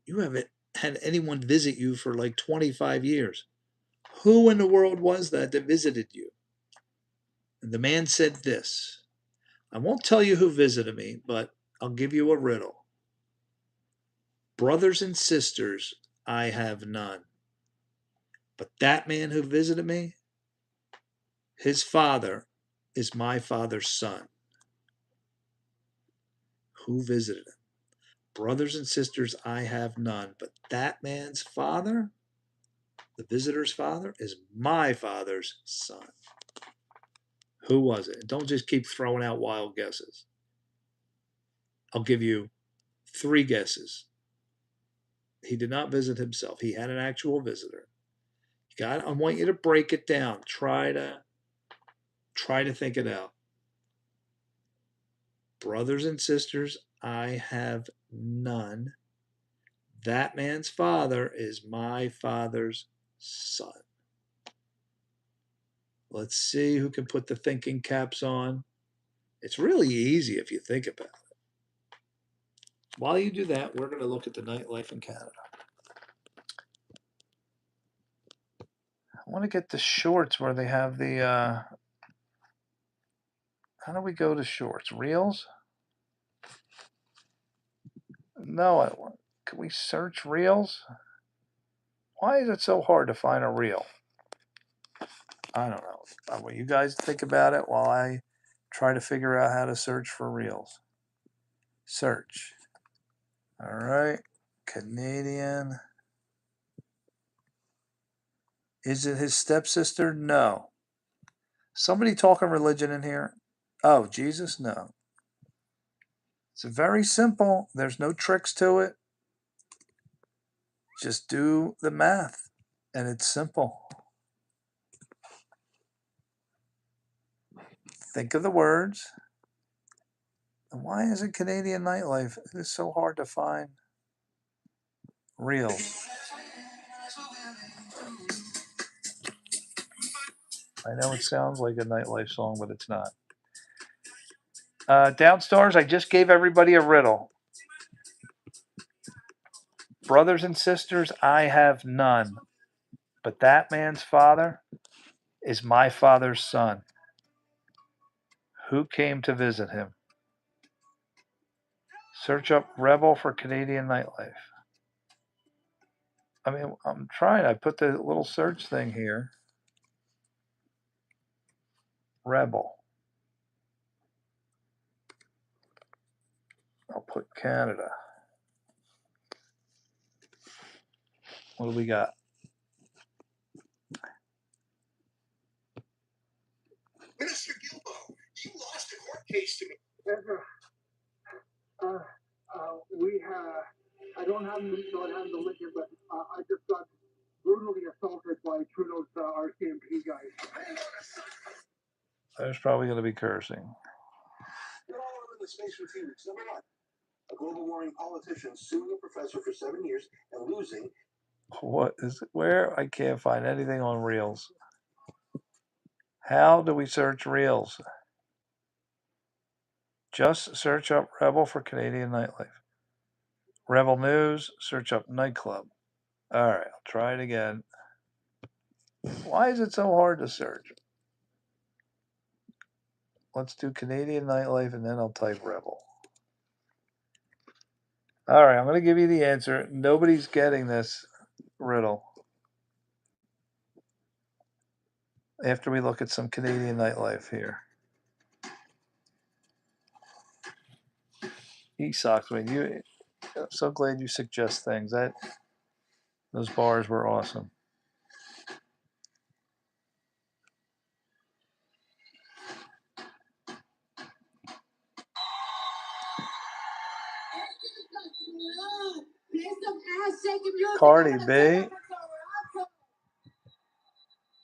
"You haven't had anyone visit you for like 25 years. Who in the world was that visited you?" And the man said this, "I won't tell you who visited me, but I'll give you a riddle. Brothers and sisters, I have none. But that man who visited me, his father is my father's son." Who visited him? Brothers and sisters, I have none. But that man's father, the visitor's father, is my father's son. Who was it? Don't just keep throwing out wild guesses. I'll give you 3 guesses. He did not visit himself. He had an actual visitor. I want you to break it down. Try to think it out. Brothers and sisters, I have none. That man's father is my father's son. Let's see who can put the thinking caps on. It's really easy if you think about it. While you do that, we're going to look at the nightlife in Canada. I want to get the shorts where they have the, how do we go to shorts? Reels? No, can we search reels? Why is it so hard to find a reel? I don't know. I want you guys to think about it while I try to figure out how to search for reels. Search. All right. Canadian. Is it his stepsister? No. Somebody talking religion in here? Oh, Jesus? No. It's very simple. There's no tricks to it. Just do the math, and it's simple. Think of the words. And why is it Canadian nightlife? It is so hard to find reels. I know it sounds like a nightlife song, but it's not. Downstairs, I just gave everybody a riddle. Brothers and sisters, I have none. But that man's father is my father's son. Who came to visit him? Search up Rebel for Canadian nightlife. I mean, I'm trying. I put the little search thing here. Rebel. I'll put Canada. What do we got? Minister Gilbo, you lost a court case to me. I don't have the liquor, but I just got brutally assaulted by Trudeau's RCMP guys. There's probably going to be cursing. Phoenix, number 9. A global warming politician suing a professor for 7 years and losing. What is where? I can't find anything on Reels. How do we search Reels? Just search up Rebel for Canadian nightlife. Rebel News, search up nightclub. All right, I'll try it again. Why is it so hard to search? Let's do Canadian nightlife and then I'll type Rebel. All right, I'm going to give you the answer. Nobody's getting this riddle. After we look at some Canadian nightlife here. Esoxman, I'm so glad you suggest things. Those bars were awesome. Cardi B.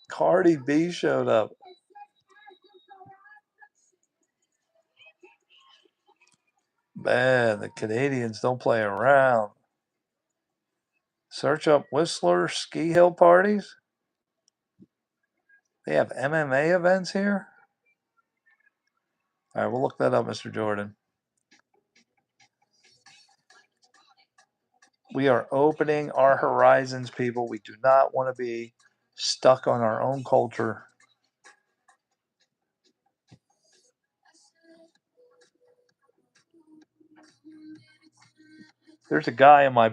Cardi B showed up. Man, the Canadians don't play around. Search up Whistler ski hill parties. They have MMA events here? All right, we'll look that up, Mr. Jordan. We are opening our horizons, people. We do not want to be stuck on our own culture. There's a guy in my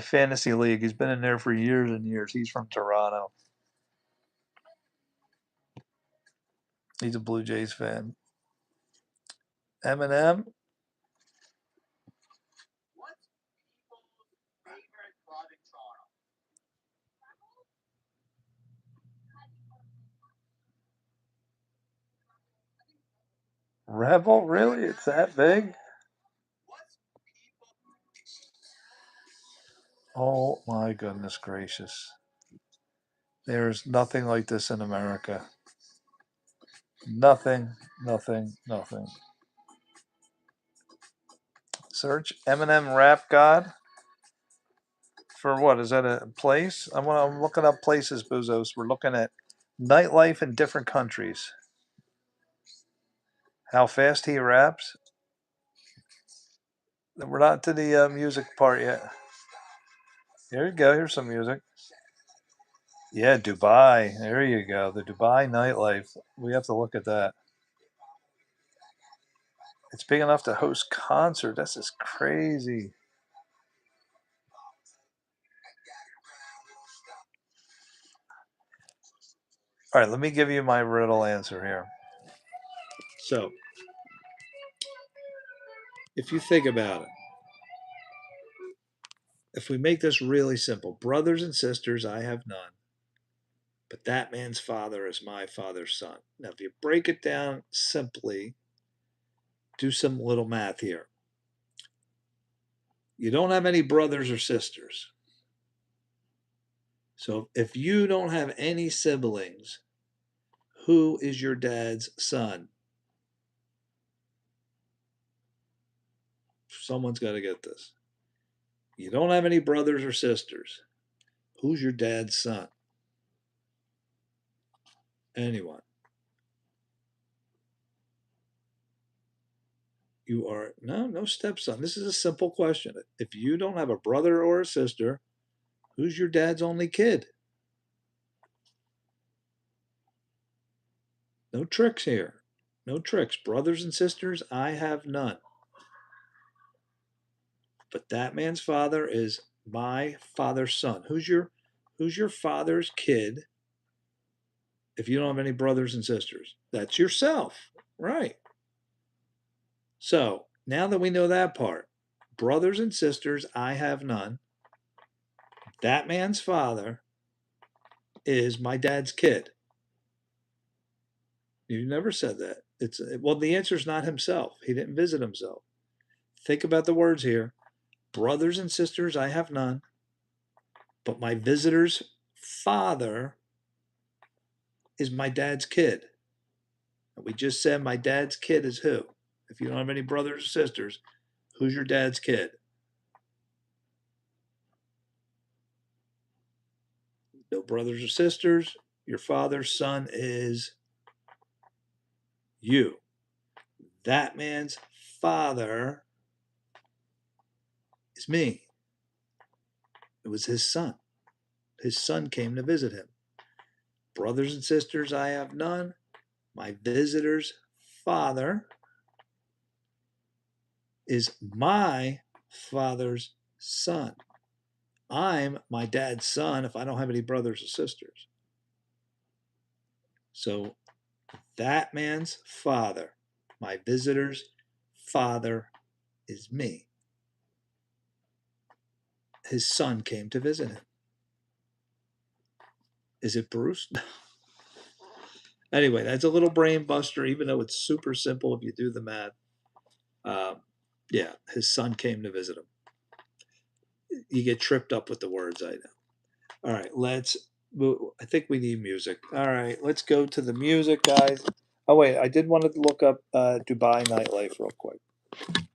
fantasy league. He's been in there for years and years. He's from Toronto. He's a Blue Jays fan. Eminem. Rebel? Really? It's that big? Oh my goodness gracious. There's nothing like this in America. Nothing, nothing, nothing. Search Eminem Rap God. For what? Is that a place? I'm looking up places, Boozos. We're looking at nightlife in different countries. How fast he raps. We're not to the music part yet. Here you go. Here's some music. Yeah, Dubai. There you go. The Dubai nightlife. We have to look at that. It's big enough to host concerts. This is crazy. All right, let me give you my riddle answer here. So, if you think about it, if we make this really simple, brothers and sisters, I have none. But that man's father is my father's son. Now, if you break it down simply, do some little math here. You don't have any brothers or sisters. So if you don't have any siblings, who is your dad's son? Someone's got to get this. You don't have any brothers or sisters. Who's your dad's son? Anyone. You are, no stepson. This is a simple question. If you don't have a brother or a sister, who's your dad's only kid? No tricks here. No tricks. Brothers and sisters, I have none. But that man's father is my father's son. Who's your father's kid if you don't have any brothers and sisters? That's yourself. Right. So now that we know that part, brothers and sisters, I have none. That man's father is my dad's kid. You never said that. Well, the answer is not himself. He didn't visit himself. Think about the words here. Brothers and sisters, I have none. But my visitor's father is my dad's kid. We just said my dad's kid is who? If you don't have any brothers or sisters, who's your dad's kid? No brothers or sisters. Your father's son is you. That man's father is me. It was his son. His son came to visit him. Brothers and sisters, I have none. My visitor's father is my father's son. I'm my dad's son if I don't have any brothers or sisters. So that man's father, my visitor's father, is me. His son came to visit him. Is it Bruce? Anyway, that's a little brain buster, even though it's super simple if you do the math. Yeah, his son came to visit him. You get tripped up with the words, I know. All right, I think we need music. All right, let's go to the music, guys. Oh, wait, I did want to look up Dubai nightlife real quick.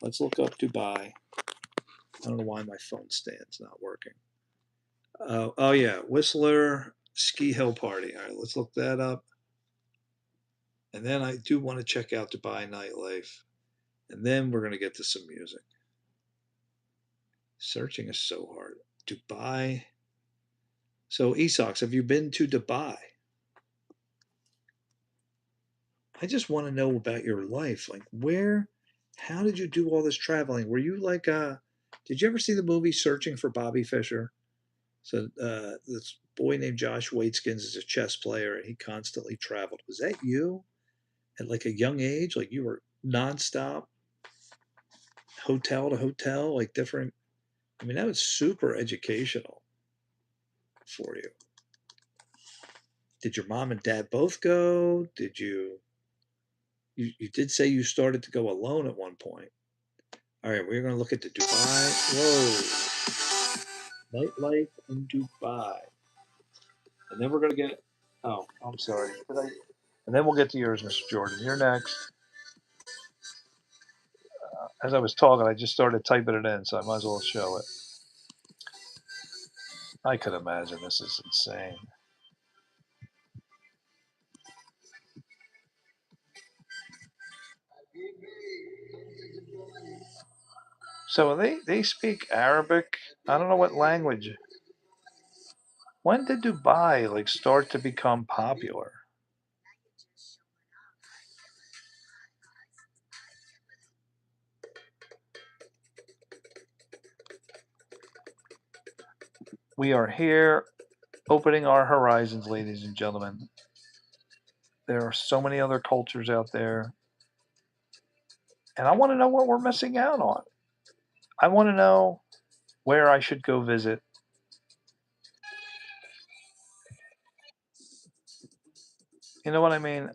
Let's look up Dubai. I don't know why my phone stand's not working. Oh, yeah, Whistler Ski Hill Party. All right, let's look that up. And then I do want to check out Dubai nightlife. And then we're going to get to some music. Searching is so hard. Dubai. So, Esox, have you been to Dubai? I just want to know about your life. Like, how did you do all this traveling? Were you like, did you ever see the movie Searching for Bobby Fischer? So, this boy named Josh Waitskins is a chess player and he constantly traveled. Was that you at like a young age? Like, you were nonstop, hotel to hotel, like different. I mean, that was super educational for you. Did your mom and dad both go? Did you did say you started to go alone at one point. All right, we're going to look at the Dubai. Whoa. Nightlife in Dubai. And then we're going to get, oh, I'm sorry. And then we'll get to yours, Mr. Jordan. You're next. As I was talking, I just started typing it in, so I might as well show it. I could imagine this is insane. So they speak Arabic. I don't know what language. When did Dubai like start to become popular? We are here opening our horizons, ladies and gentlemen. There are so many other cultures out there. And I want to know what we're missing out on. I want to know where I should go visit. You know what I mean?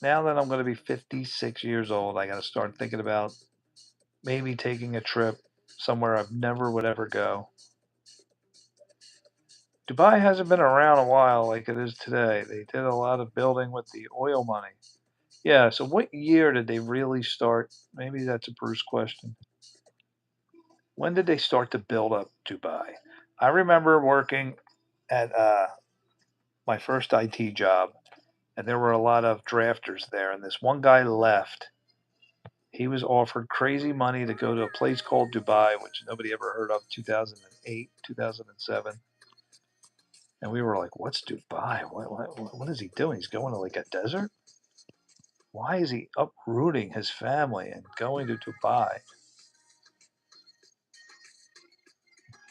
Now that I'm going to be 56 years old, I got to start thinking about maybe taking a trip somewhere I've never would ever go. Dubai hasn't been around a while like it is today. They did a lot of building with the oil money. Yeah, so what year did they really start? Maybe that's a Bruce question. When did they start to build up Dubai? I remember working at my first IT job, and there were a lot of drafters there, and this one guy left. He was offered crazy money to go to a place called Dubai, which nobody ever heard of, 2008, 2007. And we were like, what's Dubai? What is he doing? He's going to like a desert? Why is he uprooting his family and going to Dubai?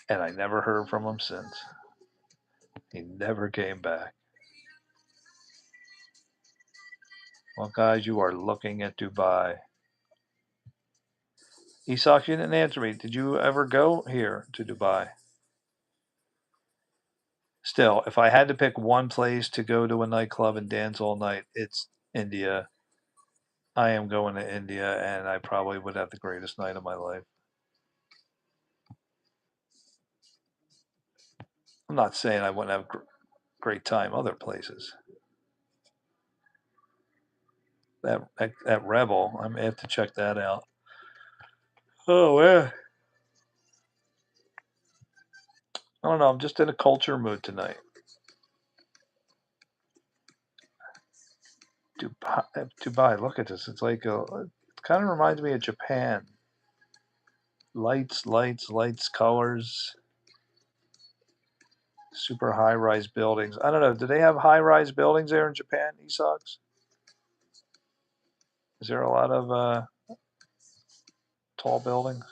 And I never heard from him since. He never came back. Well, guys, you are looking at Dubai. Isak, you didn't answer me. Did you ever go here to Dubai? Still, if I had to pick one place to go to a nightclub and dance all night, it's India. I am going to India, and I probably would have the greatest night of my life. I'm not saying I wouldn't have great time other places. that Rebel. I may have to check that out. Oh yeah. I don't know. I'm just in a culture mood tonight. Dubai. Look at this. It's like it kind of reminds me of Japan. Lights, colors. Super high-rise buildings. I don't know. Do they have high-rise buildings there in Japan, Esox? Is there a lot of tall buildings?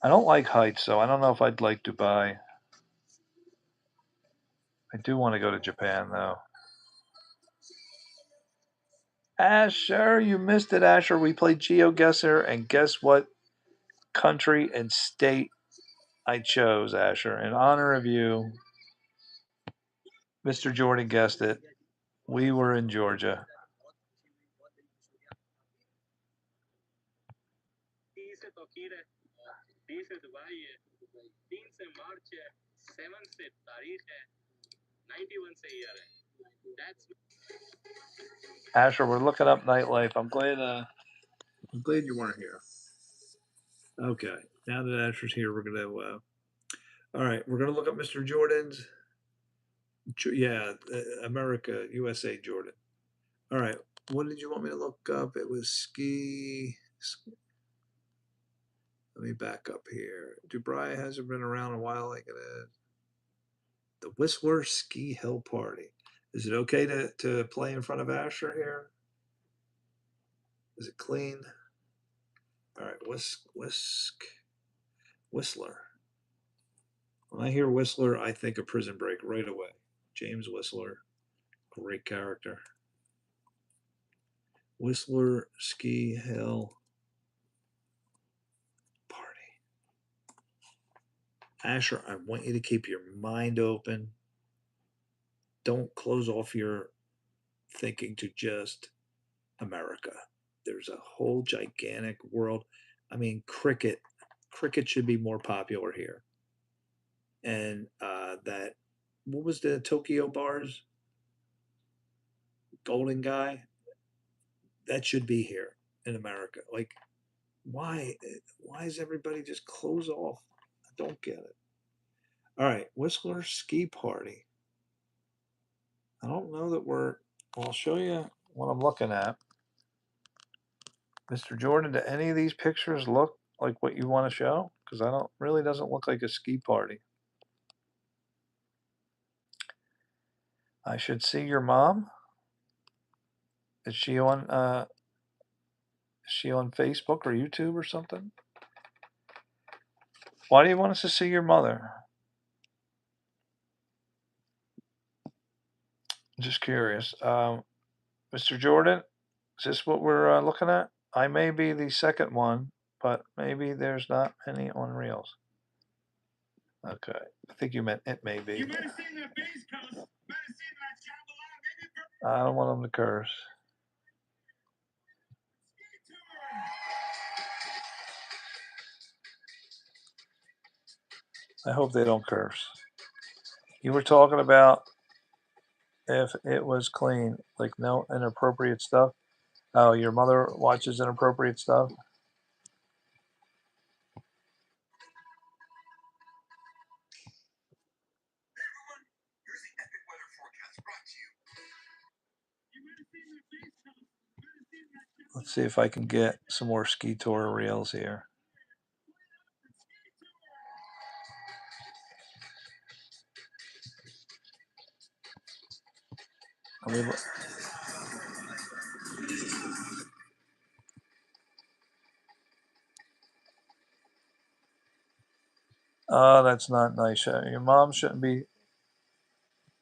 I don't like heights, so I don't know if I'd like Dubai. I do want to go to Japan, though. Asher, you missed it, Asher. We played GeoGuessr, and guess what country and state I chose, Asher? In honor of you, Mr. Jordan guessed it. We were in Georgia. Asher, we're looking up nightlife. I'm glad you weren't here. Okay, now that Asher's here, we're gonna. All right, we're gonna look up Mr. Jordan's. Yeah, America, USA, Jordan. All right, what did you want me to look up? It was ski. Let me back up here. Dubai hasn't been around a while like it is. The Whistler Ski Hill Party. Is it okay to play in front of Asher here? Is it clean? All right, Whistler. When I hear Whistler, I think of Prison Break right away. James Whistler, great character. Whistler Ski Hill Party. Asher, I want you to keep your mind open. Don't close off your thinking to just America. There's a whole gigantic world. I mean, cricket should be more popular here. And what was the Tokyo bars? Golden Guy? That should be here in America. Like, why is everybody just close off? I don't get it. All right, Whistler Ski Party. I don't know that I'll show you what I'm looking at. Mr. Jordan, do any of these pictures look like what you want to show? Because really doesn't look like a ski party. I should see your mom. Is she on Facebook or YouTube or something? Why do you want us to see your mother? Just curious. Mr. Jordan, is this what we're looking at? I may be the second one, but maybe there's not any on Reels. Okay. I think you meant it may be. You might have seen that base coast. Might have seen that jambalaya. I don't want them to curse. I hope they don't curse. You were talking about if it was clean, like no inappropriate stuff. Oh, your mother watches inappropriate stuff? Let's see if I can get some more ski tour reels here. Oh, that's not nice. Your mom shouldn't be.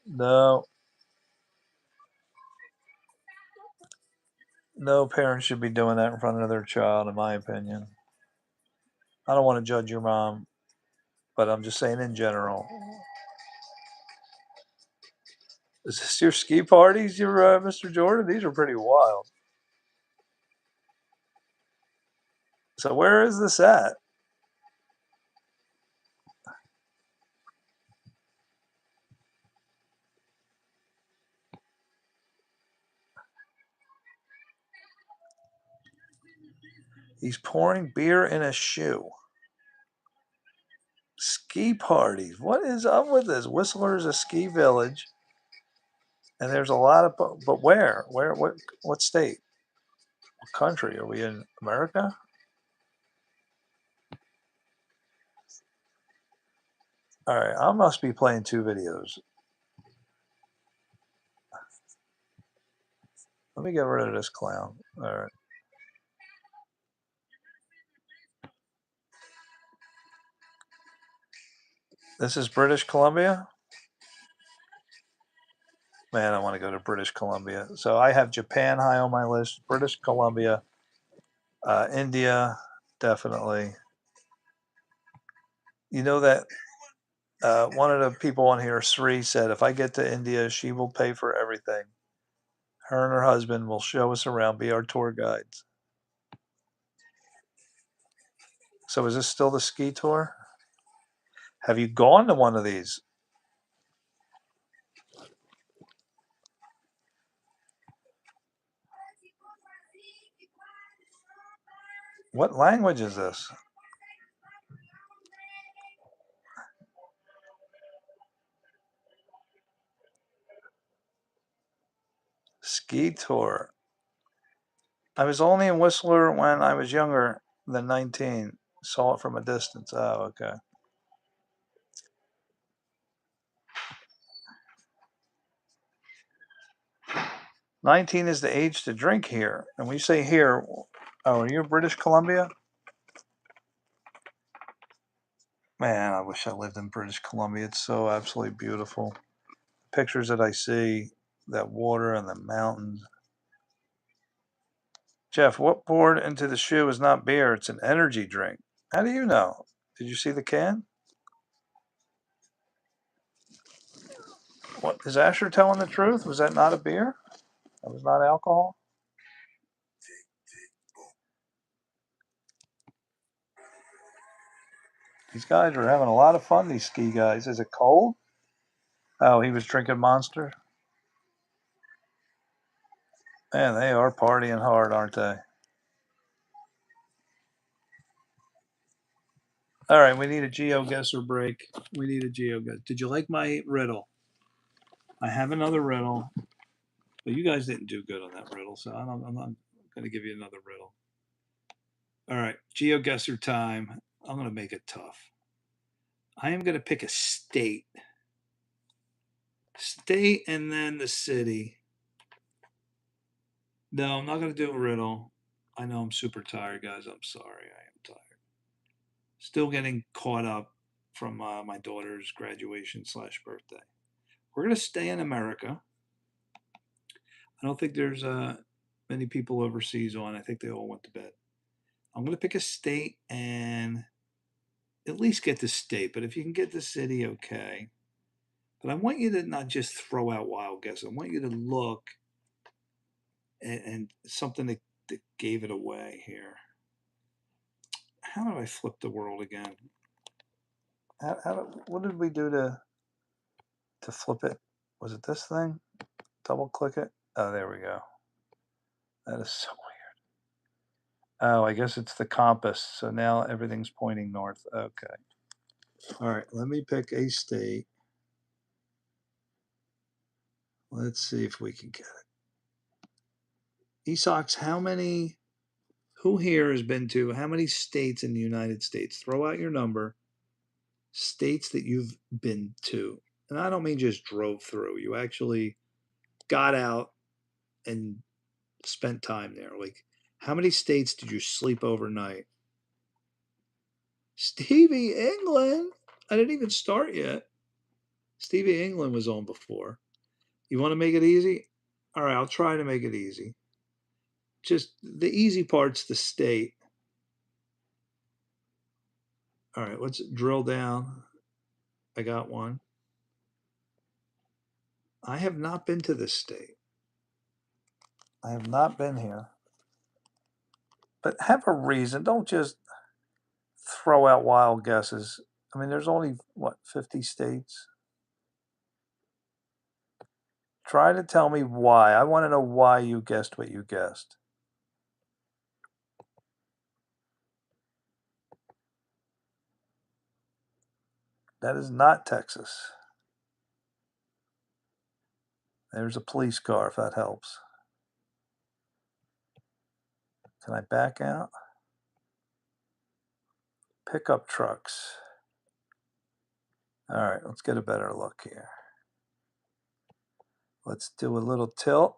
No. No parent should be doing that in front of their child, in my opinion. I don't want to judge your mom, but I'm just saying in general. Is this your ski parties, Mr. Jordan? These are pretty wild. So where is this at? He's pouring beer in a shoe. Ski parties. What is up with this? Whistler is a ski village. And there's a lot of, but where? What state? What country? Are we in America? All right, I must be playing two videos. Let me get rid of this clown. All right. This is British Columbia. Man, I want to go to British Columbia. So I have Japan high on my list, British Columbia, India, definitely. You know that one of the people on here, Sri, said, if I get to India, she will pay for everything. Her and her husband will show us around, be our tour guides. So is this still the ski tour? Have you gone to one of these? What language is this? Ski tour. I was only in Whistler when I was younger than 19. Saw it from a distance. Oh, okay. 19 is the age to drink here. And we say here, oh, are you in British Columbia? Man, I wish I lived in British Columbia. It's so absolutely beautiful. Pictures that I see, that water and the mountains. Jeff, what poured into the shoe is not beer, it's an energy drink. How do you know? Did you see the can? What is Asher telling the truth? Was that not a beer? That was not alcohol? These guys are having a lot of fun, these ski guys. Is it cold? Oh, he was drinking Monster? Man, they are partying hard, aren't they? All right, we need a GeoGuessr break. We need a GeoGuessr. Did you like my riddle? I have another riddle, but you guys didn't do good on that riddle, so I'm not going to give you another riddle. All right, GeoGuessr time. I'm going to make it tough. I am going to pick a state. State and then the city. No, I'm not going to do a riddle. I know I'm super tired, guys. I'm sorry. I am tired. Still getting caught up from my daughter's graduation/birthday. We're going to stay in America. I don't think there's many people overseas on. I think they all went to bed. I'm going to pick a state and at least get the state. But if you can get the city, okay. But I want you to not just throw out wild guesses. I want you to look and something that gave it away here. How did I flip the world again? What did we do to flip it? Was it this thing? Double click it. Oh, there we go. That is so weird. Oh, I guess it's the compass. So now everything's pointing north. Okay. All right. Let me pick a state. Let's see if we can get it. Esox, who here has been to how many states in the United States? Throw out your number. States that you've been to. And I don't mean just drove through. You actually got out and spent time there. Like, how many states did you sleep overnight? Stevie England. I didn't even start yet. Stevie England was on before. You want to make it easy? All right, I'll try to make it easy. Just the easy part's the state. All right, let's drill down. I got one. I have not been to this state. I have not been here. But have a reason. Don't just throw out wild guesses. I mean, there's only, 50 states? Try to tell me why. I want to know why you guessed what you guessed. That is not Texas. There's a police car, if that helps. Can I back out? Pickup trucks. All right, let's get a better look here. Let's do a little tilt.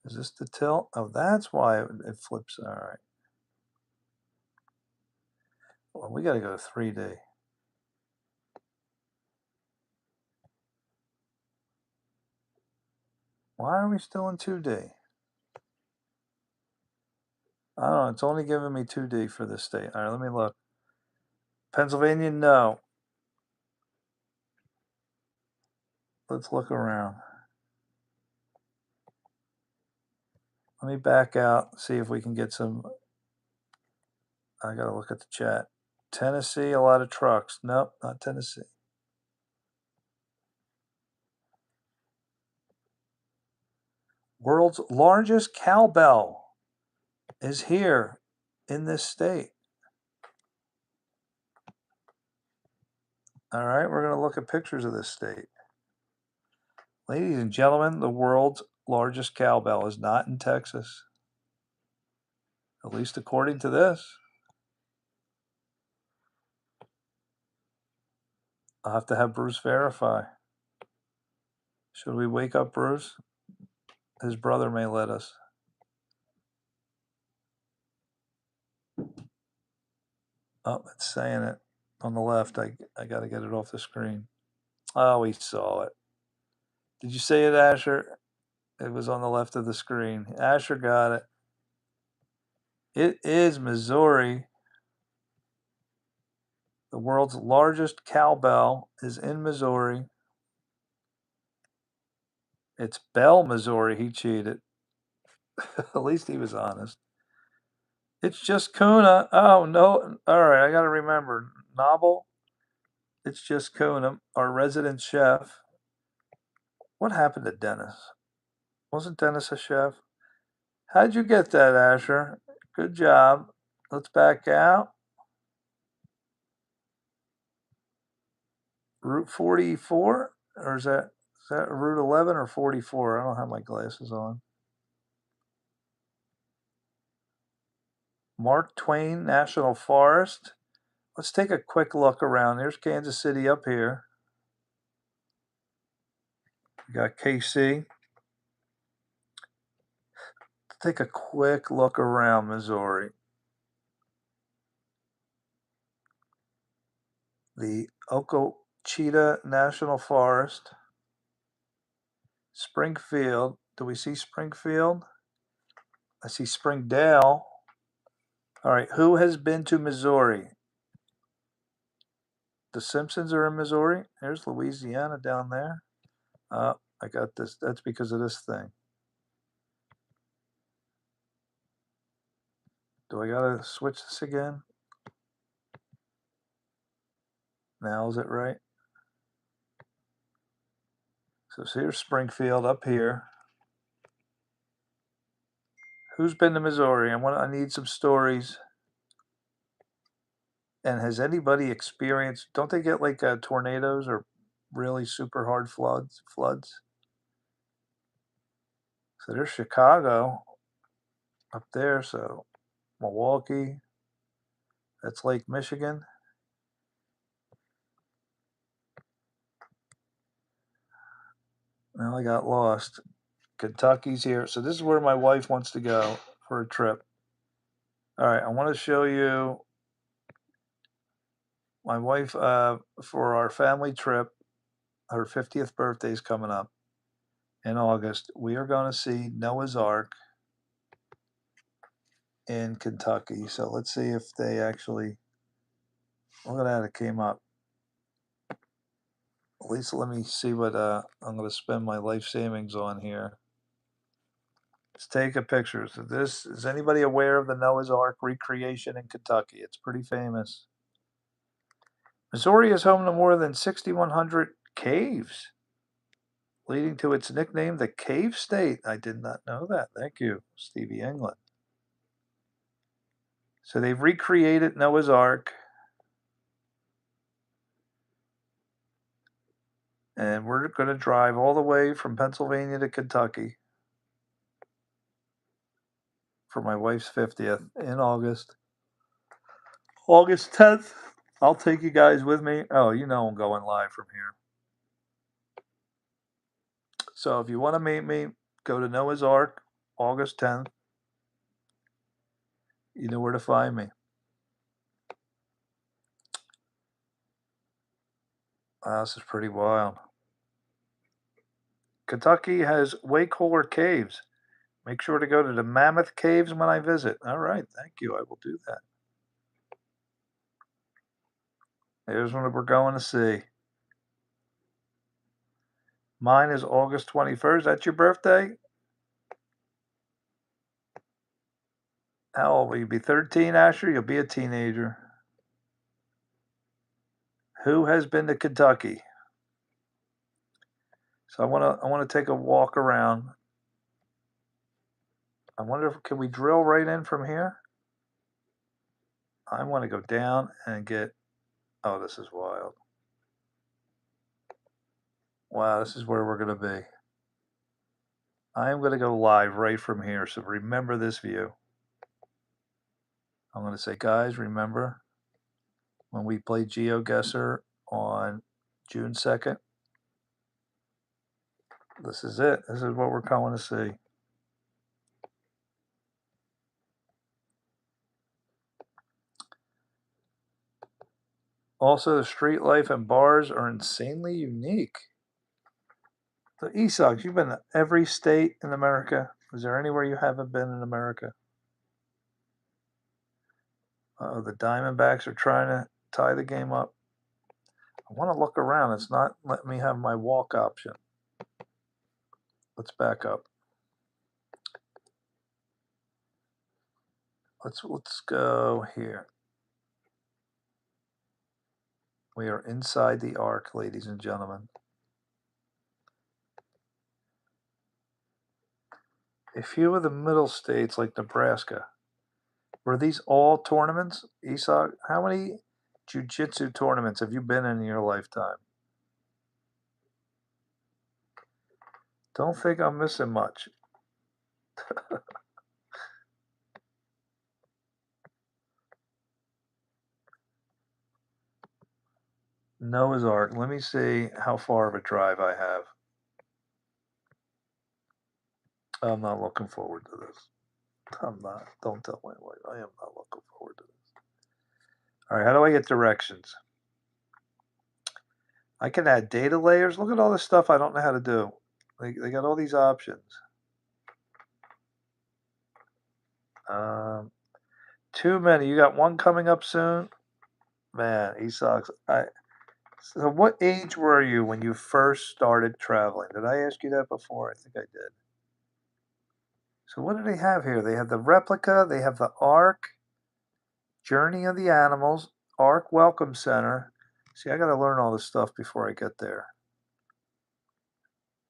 Is this the tilt? Oh, that's why it flips. All right. Well, we got to go to 3D. Why are we still in 2D? I don't know. It's only giving me 2D for this state. All right, let me look. Pennsylvania, no. Let's look around. Let me back out, see if we can get some. I got to look at the chat. Tennessee, a lot of trucks. Nope, not Tennessee. World's largest cowbell is here in this state. All right, we're going to look at pictures of this state. Ladies and gentlemen, the world's largest cowbell is not in Texas. At least according to this. I'll have to have Bruce verify. Should we wake up Bruce? His brother may let us. Oh, it's saying it on the left. I got to get it off the screen. Oh, we saw it. Did you say it, Asher? It was on the left of the screen. Asher got it. It is Missouri. The world's largest cowbell is in Missouri. It's Bell, Missouri. He cheated. At least he was honest. It's just Kuna. Oh, no. All right, I got to remember. Novel. It's just Kuna, our resident chef. What happened to Dennis? Wasn't Dennis a chef? How'd you get that, Asher? Good job. Let's back out. Route 44? Or is that Route 11 or 44? I don't have my glasses on. Mark Twain National Forest. Let's take a quick look around. There's Kansas City up here. We got KC. Let's take a quick look around Missouri. The Okochita National Forest. Springfield. Do we see Springfield? I see Springdale. All right, who has been to Missouri? The Simpsons are in Missouri. There's Louisiana down there. I got this. That's because of this thing. Do I gotta switch this again? Now is it right? So here's Springfield up here. Who's been to Missouri? I need some stories. And has anybody experienced? Don't they get like tornadoes or really super hard floods? So there's Chicago up there. So Milwaukee. That's Lake Michigan. Now I got lost. Kentucky's here. So this is where my wife wants to go for a trip. All right, I want to show you my wife for our family trip. Her 50th birthday is coming up in August. We are going to see Noah's Ark in Kentucky. So let's see if they actually, look at that, it came up. At least let me see what I'm going to spend my life savings on here. Let's take a picture. So this, is anybody aware of the Noah's Ark recreation in Kentucky? It's pretty famous. Missouri is home to more than 6,100 caves, leading to its nickname, the Cave State. I did not know that. Thank you, Stevie England. So they've recreated Noah's Ark. And we're going to drive all the way from Pennsylvania to Kentucky for my wife's 50th in August. August 10th. I'll take you guys with me. Oh, you know I'm going live from here. So if you want to meet me, go to Noah's Ark, August 10th. You know where to find me. Wow, this is pretty wild. Kentucky has way cooler caves. Make sure to go to the Mammoth Caves when I visit. All right, thank you. I will do that. Here's what we're going to see. Mine is August 21st. That's your birthday? How old will you be? 13, Asher? You'll be a teenager. Who has been to Kentucky? So I want to take a walk around. I wonder if can we drill right in from here? I want to go down and get. Oh, this is wild. Wow, this is where we're going to be. I am going to go live right from here. So remember this view. I'm going to say, guys, remember when we played GeoGuessr on June 2nd? This is it. This is what we're going to see. Also, the street life and bars are insanely unique. So, Esox, you've been to every state in America. Is there anywhere you haven't been in America? Uh-oh, the Diamondbacks are trying to tie the game up. I want to look around. It's not letting me have my walk option. Let's back up. Let's go here. We are inside the arc, ladies and gentlemen. A few of the middle states, like Nebraska, were these all tournaments? Esau, how many jiu-jitsu tournaments have you been in your lifetime? Don't think I'm missing much. Noah's Ark. Let me see how far of a drive I have. I'm not looking forward to this. I'm not. Don't tell my wife. I am not looking forward to this. All right, how do I get directions? I can add data layers. Look at all this stuff I don't know how to do. They got all these options. Too many. You got one coming up soon? Man, he sucks. So what age were you when you first started traveling? Did I ask you that before? I think I did. So what do they have here? They have the replica. They have the Ark, Journey of the Animals, Ark Welcome Center. See, I got to learn all this stuff before I get there.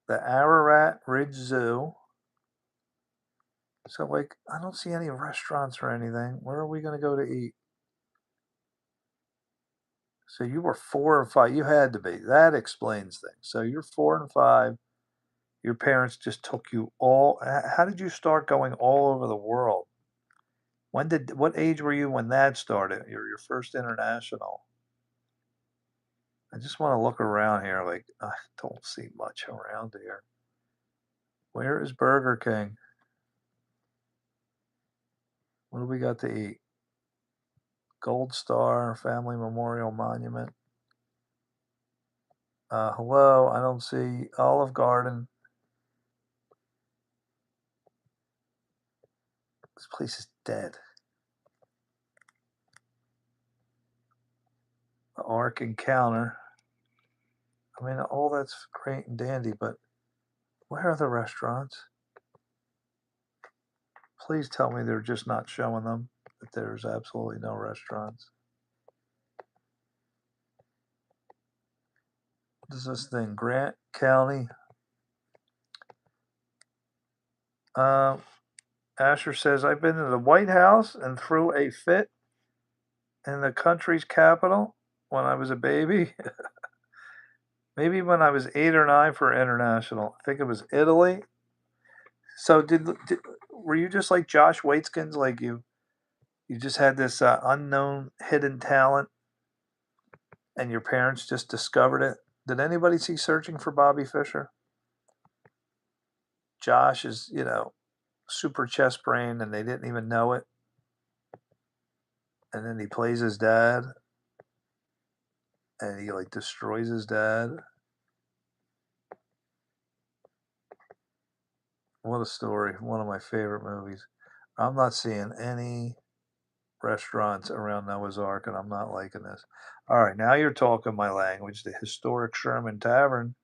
The Ararat Ridge Zoo. So, like, I don't see any restaurants or anything. Where are we going to go to eat? So you were 4 or 5. You had to be. That explains things. So you're 4 and 5. Your parents just took you all. How did you start going all over the world? What age were you when that started? Your first international. I just want to look around here. Like, I don't see much around here. Where is Burger King? What do we got to eat? Gold Star Family Memorial Monument. Hello, I don't see Olive Garden. This place is dead. The Ark Encounter. I mean, all that's great and dandy, but where are the restaurants? Please tell me they're just not showing them, that there's absolutely no restaurants. What is this thing? Grant County. Asher says, I've been to the White House and threw a fit in the country's capital when I was a baby. maybe when I was 8 or 9 for international. I think it was Italy. So were you just like Josh Waitzkins, like you just had this unknown hidden talent and your parents just discovered it? Did anybody see Searching for Bobby Fischer? Josh is, super chess brain and they didn't even know it. And then he plays his dad and he like destroys his dad. What a story. One of my favorite movies. I'm not seeing any restaurants around Noah's Ark and I'm not liking this. All right, now you're talking my language. The historic Sherman Tavern.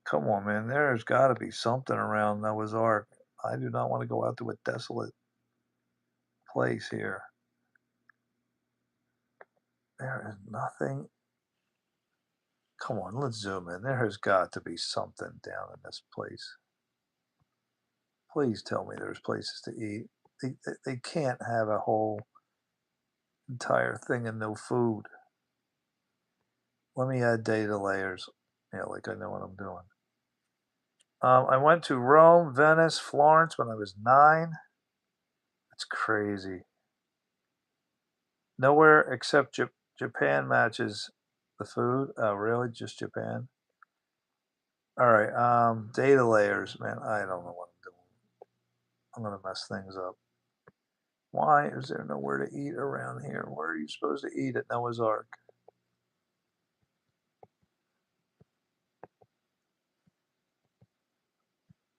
Come on, man. There's got to be something around Noah's Ark. I do not want to go out to a desolate place here. There is nothing. Come on, let's zoom in. There has got to be something down in this place. Please tell me there's places to eat. They can't have a whole entire thing and no food. Let me add data layers. Yeah, like I know what I'm doing. I went to Rome, Venice, Florence when I was 9. That's crazy. Nowhere except Japan matches the food. Oh, really? Just Japan? All right. Data layers, man. I don't know what I'm doing. I'm going to mess things up. Why is there nowhere to eat around here? Where are you supposed to eat at Noah's Ark?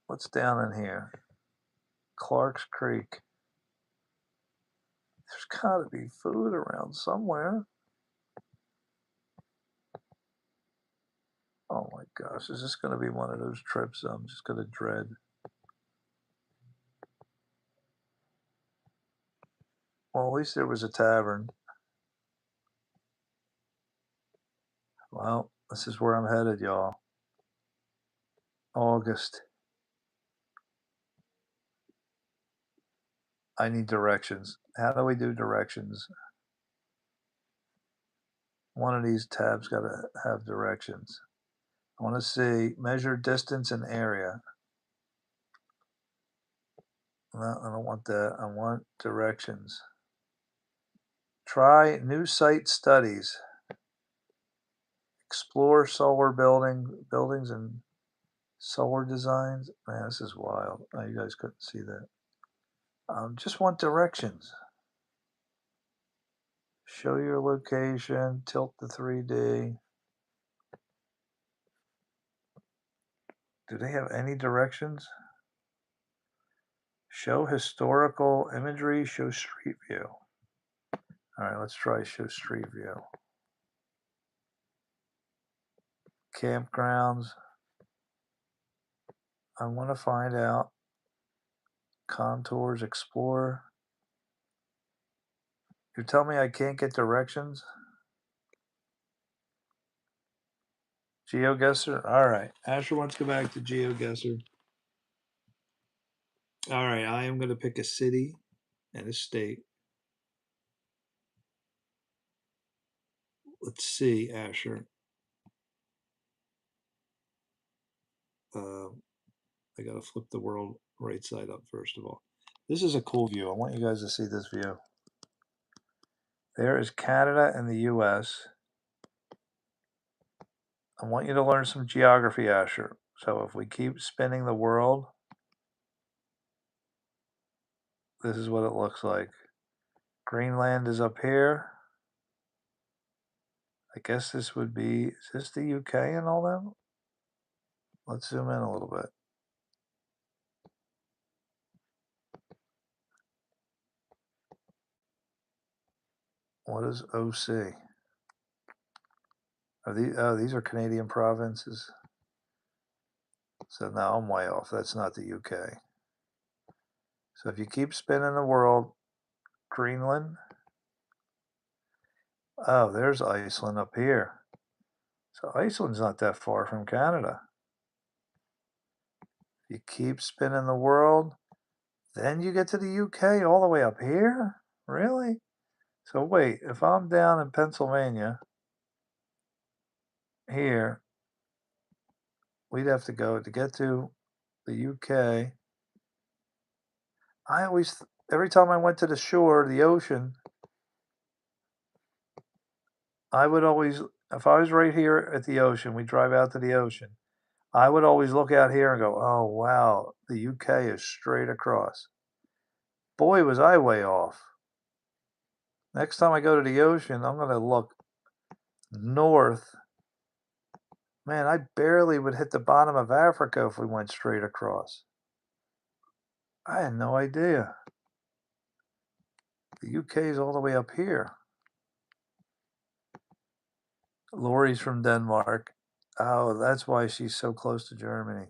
What's down in here? Clark's Creek. There's got to be food around somewhere. Oh my gosh, is this going to be one of those trips I'm just going to dread? Well, at least there was a tavern. Well, this is where I'm headed, y'all. August. I need directions. How do we do directions? One of these tabs got to have directions. I want to see measure distance and area. No, I don't want that. I want directions. Try new site studies. Explore solar buildings and solar designs. Man, this is wild. Oh, you guys couldn't see that. Just want directions. Show your location. Tilt the 3D. Do they have any directions? Show historical imagery. Show street view. All right, let's try show street view. Campgrounds. I want to find out. Contours, explore. You tell me I can't get directions? GeoGuessr? All right. Asher wants to go back to GeoGuessr. All right. I am going to pick a city and a state. Let's see, Asher. I got to flip the world right side up first of all. This is a cool view. I want you guys to see this view. There is Canada and the U.S. I want you to learn some geography, Asher. So if we keep spinning the world, this is what it looks like. Greenland is up here. I guess this would be, is this the UK and all that? Let's zoom in a little bit. What is OC? Are these, oh, these are Canadian provinces. So now I'm way off. That's not the UK. So if you keep spinning the world, Greenland. Oh, there's Iceland up here. So Iceland's not that far from Canada. You keep spinning the world, then you get to the UK all the way up here? Really? So wait, if I'm down in Pennsylvania, here, we'd have to go to get to the UK. Every time I went to the shore, the ocean, I would always, if I was right here at the ocean, we drive out to the ocean, I would always look out here and go, oh, wow, the UK is straight across. Boy, was I way off. Next time I go to the ocean, I'm going to look north. Man, I barely would hit the bottom of Africa if we went straight across. I had no idea. The UK is all the way up here. Lori's from Denmark. Oh, that's why she's so close to Germany.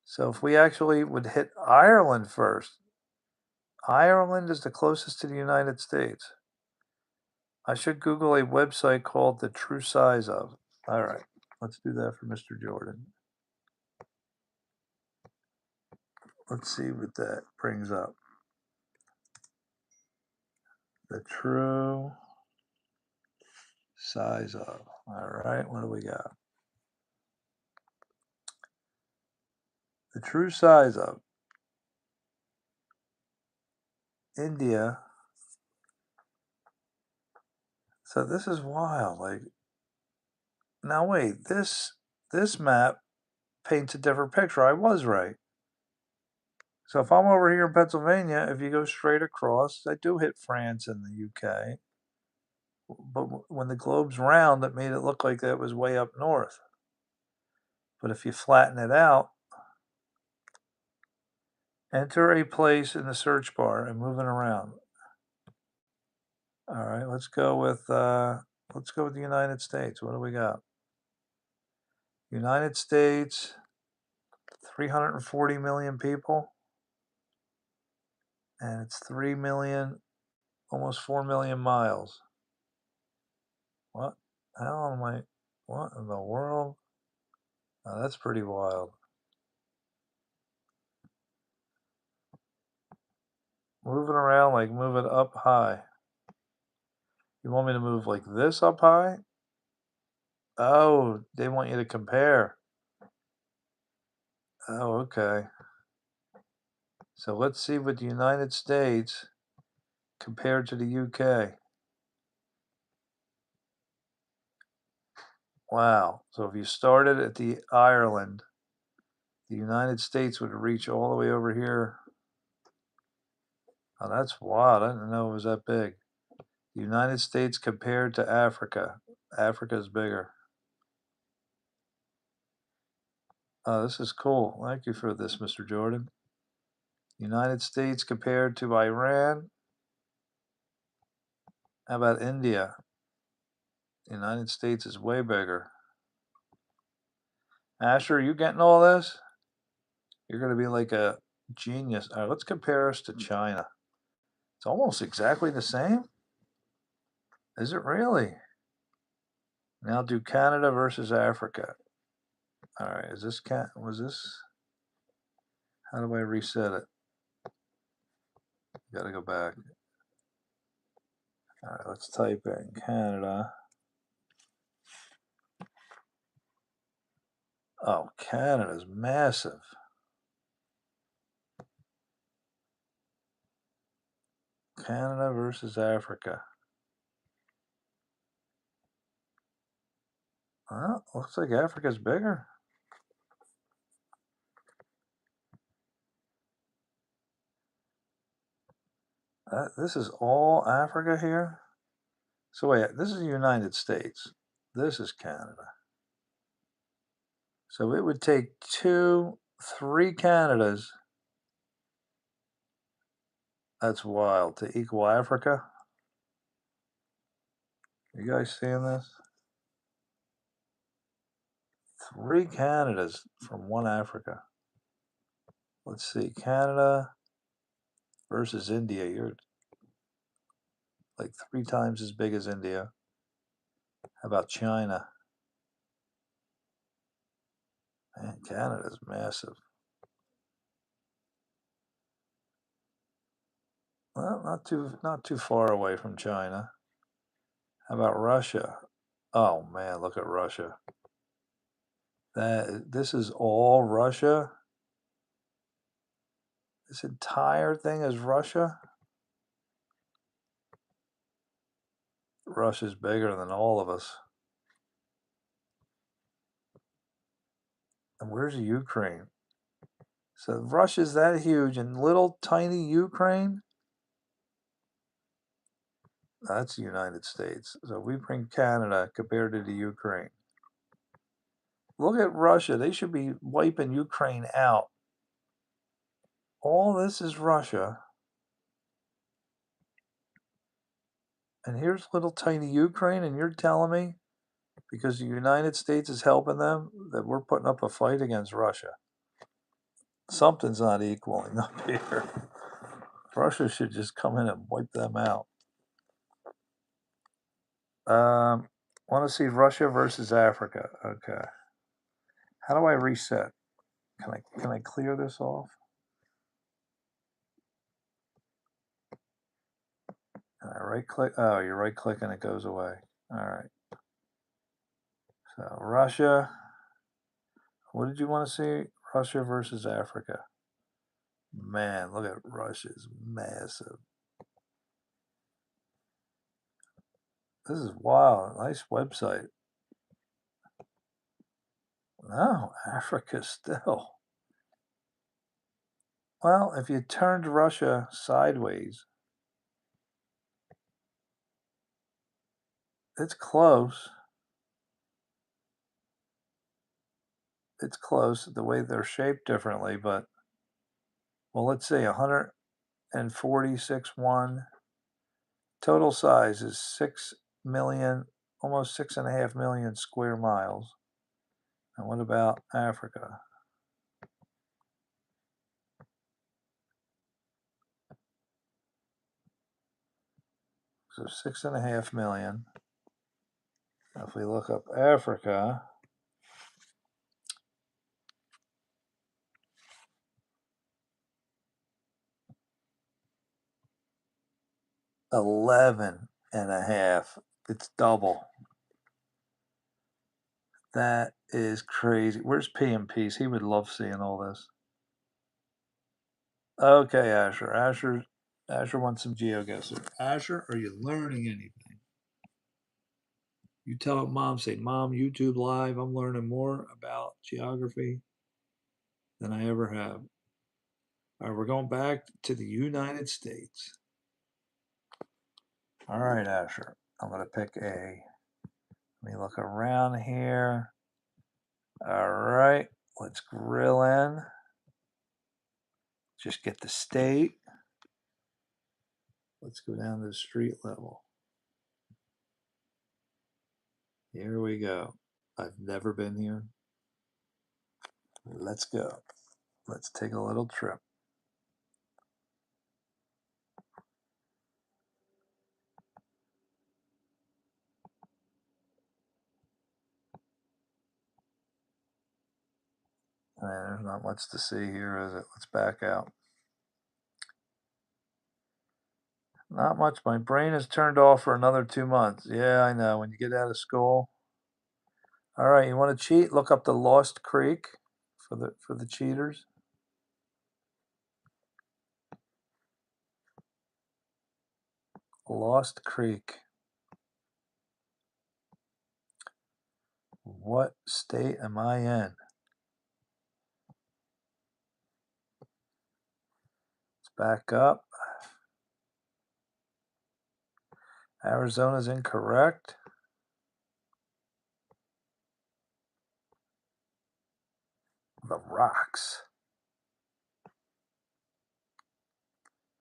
So if we actually would hit Ireland first, Ireland is the closest to the United States. I should Google a website called The True Size Of. All right, let's do that for Mr. Jordan. Let's see what that brings up. The true size of. All right, what do we got? The true size of India. So this is wild. Like, now wait, this map paints a different picture. I was right. So if I'm over here in Pennsylvania, if you go straight across, I do hit France and the UK. But when the globe's round, it made it look like that was way up north. But if you flatten it out, enter a place in the search bar and move it around. All right, let's go with the United States. What do we got? United States, 340 million people, and it's 3 million, almost 4 million miles. What? How am I? What in the world? Oh, that's pretty wild. Move it around, like move it up high. You want me to move like this up high? Oh, they want you to compare. Oh, okay. So let's see what the United States compared to the UK. Wow. So if you started at the Ireland, the United States would reach all the way over here. Oh, that's wild. I didn't know it was that big. The United States compared to Africa. Africa is bigger. Oh, this is cool. Thank you for this, Mr. Jordan. United States compared to Iran. How about India? The United States is way bigger. Asher, are you getting all this? You're going to be like a genius. All right, let's compare us to China. It's almost exactly the same. Is it really? Now do Canada versus Africa. All right, is this was this? How do I reset it? Got to go back. All right, let's type in Canada. Oh, Canada's massive. Canada versus Africa. Well, looks like Africa's bigger. This is all Africa here? So wait, this is the United States. This is Canada. So it would take 3 Canadas. That's wild. To equal Africa. You guys seeing this? 3 Canadas from 1 Africa. Let's see. Canada versus India. You're like 3 times as big as India. How about China? Man, Canada's massive. Well, not too far away from China. How about Russia? Oh man, look at Russia. This is all Russia. This entire thing is Russia. Russia's bigger than all of us. And where's Ukraine? So Russia's that huge and little tiny Ukraine? That's the United States. So we bring Canada compared to the Ukraine. Look at Russia. They should be wiping Ukraine out. All this is Russia. And here's little tiny Ukraine, and you're telling me because the United States is helping them that we're putting up a fight against Russia. Something's not equaling up here. Russia should just come in and wipe them out. Want to see Russia versus Africa. Okay. How do I reset? Can I clear this off? Can I right click? Oh, you right click and it goes away. All right. So Russia. What did you want to see? Russia versus Africa. Man, look at Russia's massive. This is wild. Nice website. No, Africa still. Well, if you turned Russia sideways, it's close. It's close the way they're shaped differently, but well, let's see, 146.1. Total size is 6 million, almost 6.5 million square miles. And what about Africa? So 6.5 million. If we look up Africa, $11.5. It's double. That is crazy. Where's PMPs? He would love seeing all this. Okay, Asher. Asher wants some GeoGuessr. Asher, are you learning anything? You tell Mom, say, Mom, YouTube Live, I'm learning more about geography than I ever have. All right, we're going back to the United States. All right, Asher. I'm going to pick a. Let me look around here. All right, let's grill in. Just get the state. Let's go down to the street level. Here we go. I've never been here. Let's go. Let's take a little trip. Man, there's not much to see here, is it? Let's back out. Not much. My brain is turned off for another 2 months. Yeah, I know. When you get out of school. All right, you want to cheat? Look up the Lost Creek for the cheaters. Lost Creek. What state am I in? Let's back up. Arizona's incorrect. The Rocks.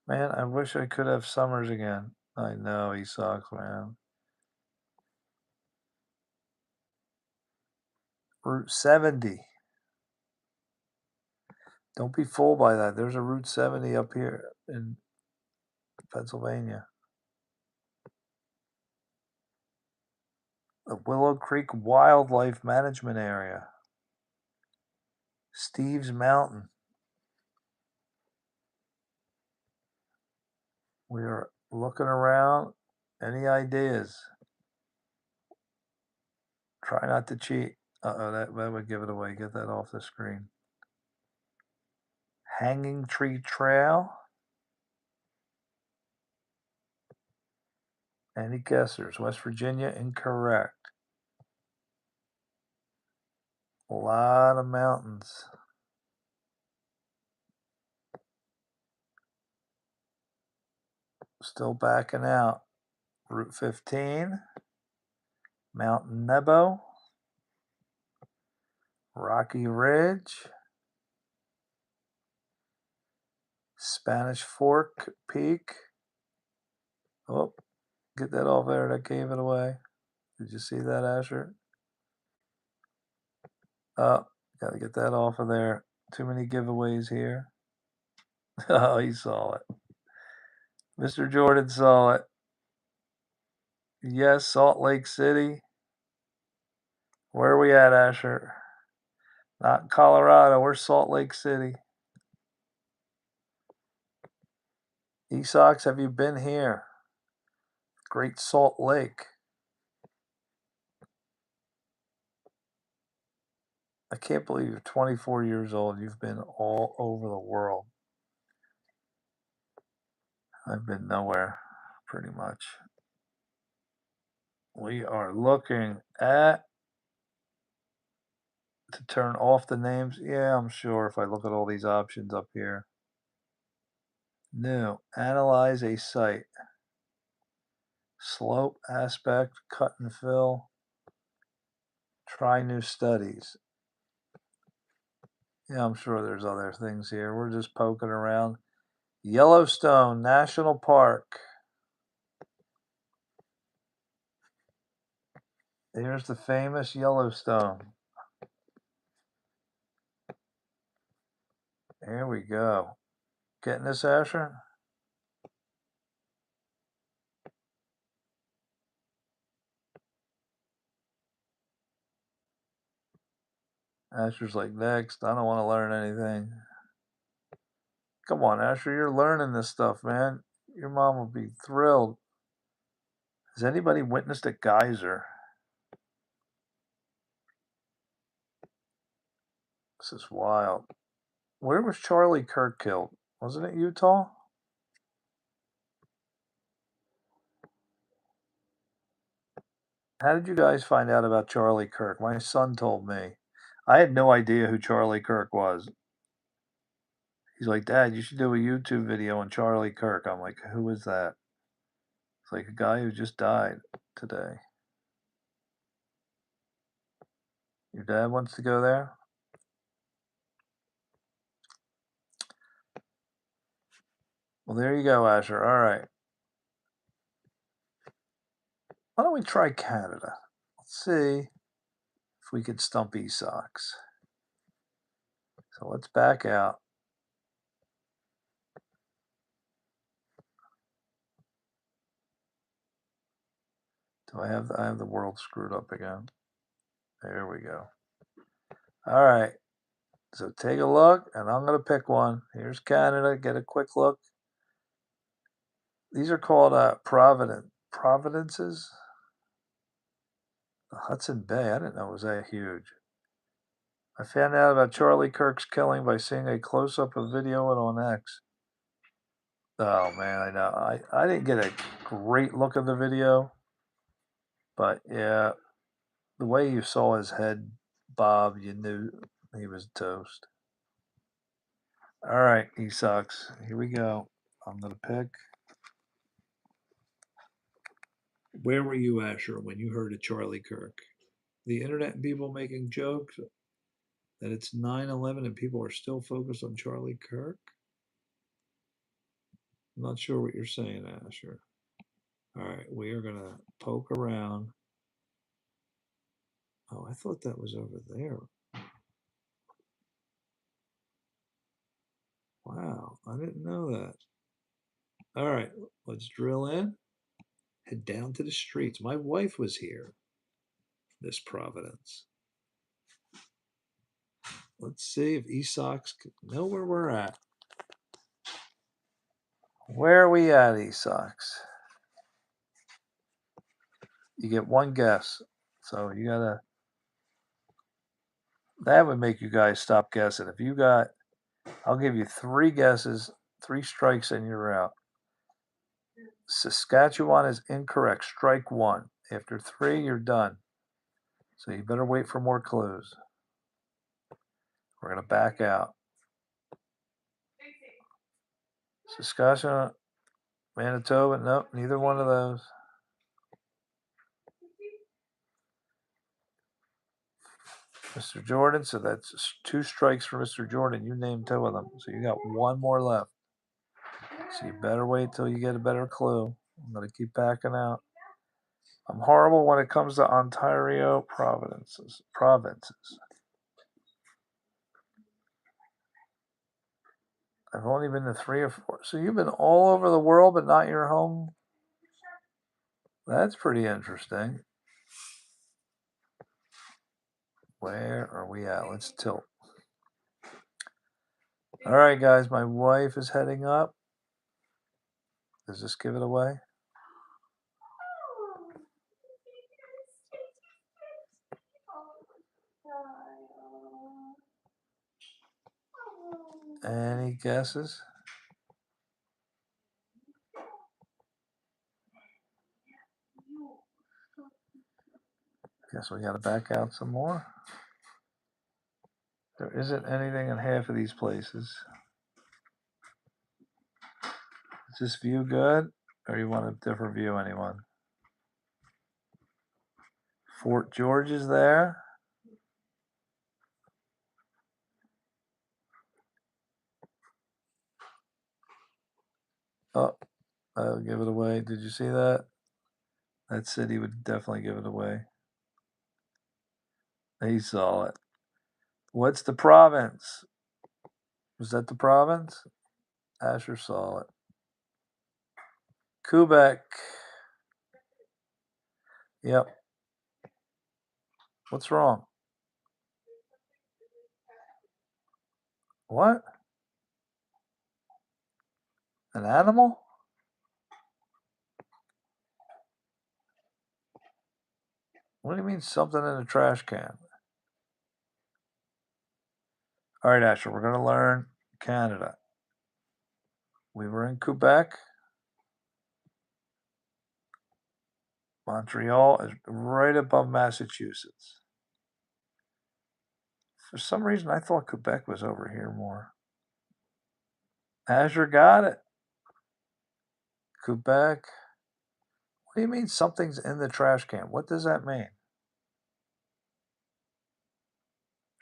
Man, I wish I could have Summers again. I know, he sucks, man. Route 70. Don't be fooled by that. There's a Route 70 up here in Pennsylvania. The Willow Creek Wildlife Management Area. Steve's Mountain. We are looking around. Any ideas? Try not to cheat. Uh-oh, that would give it away. Get that off the screen. Hanging Tree Trail. Any guessers? West Virginia, incorrect. A lot of mountains. Still backing out. Route 15. Mount Nebo. Rocky Ridge. Spanish Fork Peak. Oh, get that off there. That gave it away. Did you see that, Asher? Oh, got to get that off of there. Too many giveaways here. Oh, he saw it. Mr. Jordan saw it. Yes, Salt Lake City. Where are we at, Asher? Not Colorado. We're Salt Lake City. Esox, have you been here? Great Salt Lake. I can't believe you're 24 years old. You've been all over the world. I've been nowhere, pretty much. We are looking at to turn off the names. Yeah, I'm sure if I look at all these options up here. New. Analyze a site. Slope, aspect, cut and fill. Try new studies. Yeah, I'm sure there's other things here. We're just poking around. Yellowstone National Park. There's the famous Yellowstone. There we go. Getting this, Asher? Asher's like, next. I don't want to learn anything. Come on, Asher. You're learning this stuff, man. Your mom will be thrilled. Has anybody witnessed a geyser? This is wild. Where was Charlie Kirk killed? Wasn't it Utah? How did you guys find out about Charlie Kirk? My son told me. I had no idea who Charlie Kirk was. He's like, Dad, you should do a YouTube video on Charlie Kirk. I'm like, who is that? It's like a guy who just died today. Your dad wants to go there? Well, there you go, Asher. All right. Why don't we try Canada? Let's see if we could stump Esox. So let's back out. Do I have the world screwed up again? There we go. All right. So take a look, and I'm going to pick one. Here's Canada. Get a quick look. These are called Providences. The Hudson Bay. I didn't know it was that huge. I found out about Charlie Kirk's killing by seeing a close-up of video on X. Oh, man, I know. I didn't get a great look at the video. But, yeah, the way you saw his head bob, you knew he was toast. All right, Esox. Here we go. I'm going to pick. Where were you, Asher, when you heard of Charlie Kirk? The internet and people making jokes that it's 9/11 and people are still focused on Charlie Kirk? I'm not sure what you're saying, Asher. All right, we are going to poke around. Oh, I thought that was over there. Wow, I didn't know that. All right, let's drill in. Head down to the streets. My wife was here. This Providence. Let's see if Esox can know where we're at. Where are we at, Esox? You get one guess. So you gotta That would make you guys stop guessing. If you got, I'll give you 3 guesses, 3 strikes, and you're out. Saskatchewan is incorrect. Strike 1. After 3, you're done. So you better wait for more clues. We're going to back out. Saskatchewan, Manitoba, nope, neither one of those. Mr. Jordan, so that's 2 strikes for Mr. Jordan. You named 2 of them, so you got 1 more left. So you better wait till you get a better clue. I'm going to keep backing out. I'm horrible when it comes to Ontario provinces. I've only been to 3 or 4. So you've been all over the world, but not your home? That's pretty interesting. Where are we at? Let's tilt. All right, guys, my wife is heading up. Does this give it away? Any guesses? Guess we got to back out some more. There isn't anything in half of these places. Is this view good? Or you want a different view, anyone? Fort George is there. Oh, that'll give it away. Did you see that? That city would definitely give it away. He saw it. What's the province? Was that the province? Asher saw it. Quebec. Yep. What's wrong? What? An animal? What do you mean something in a trash can? All right, Asher, we're going to learn Canada. We were in Quebec. Montreal is right above Massachusetts. For some reason, I thought Quebec was over here more. Azure got it. Quebec. What do you mean something's in the trash can? What does that mean?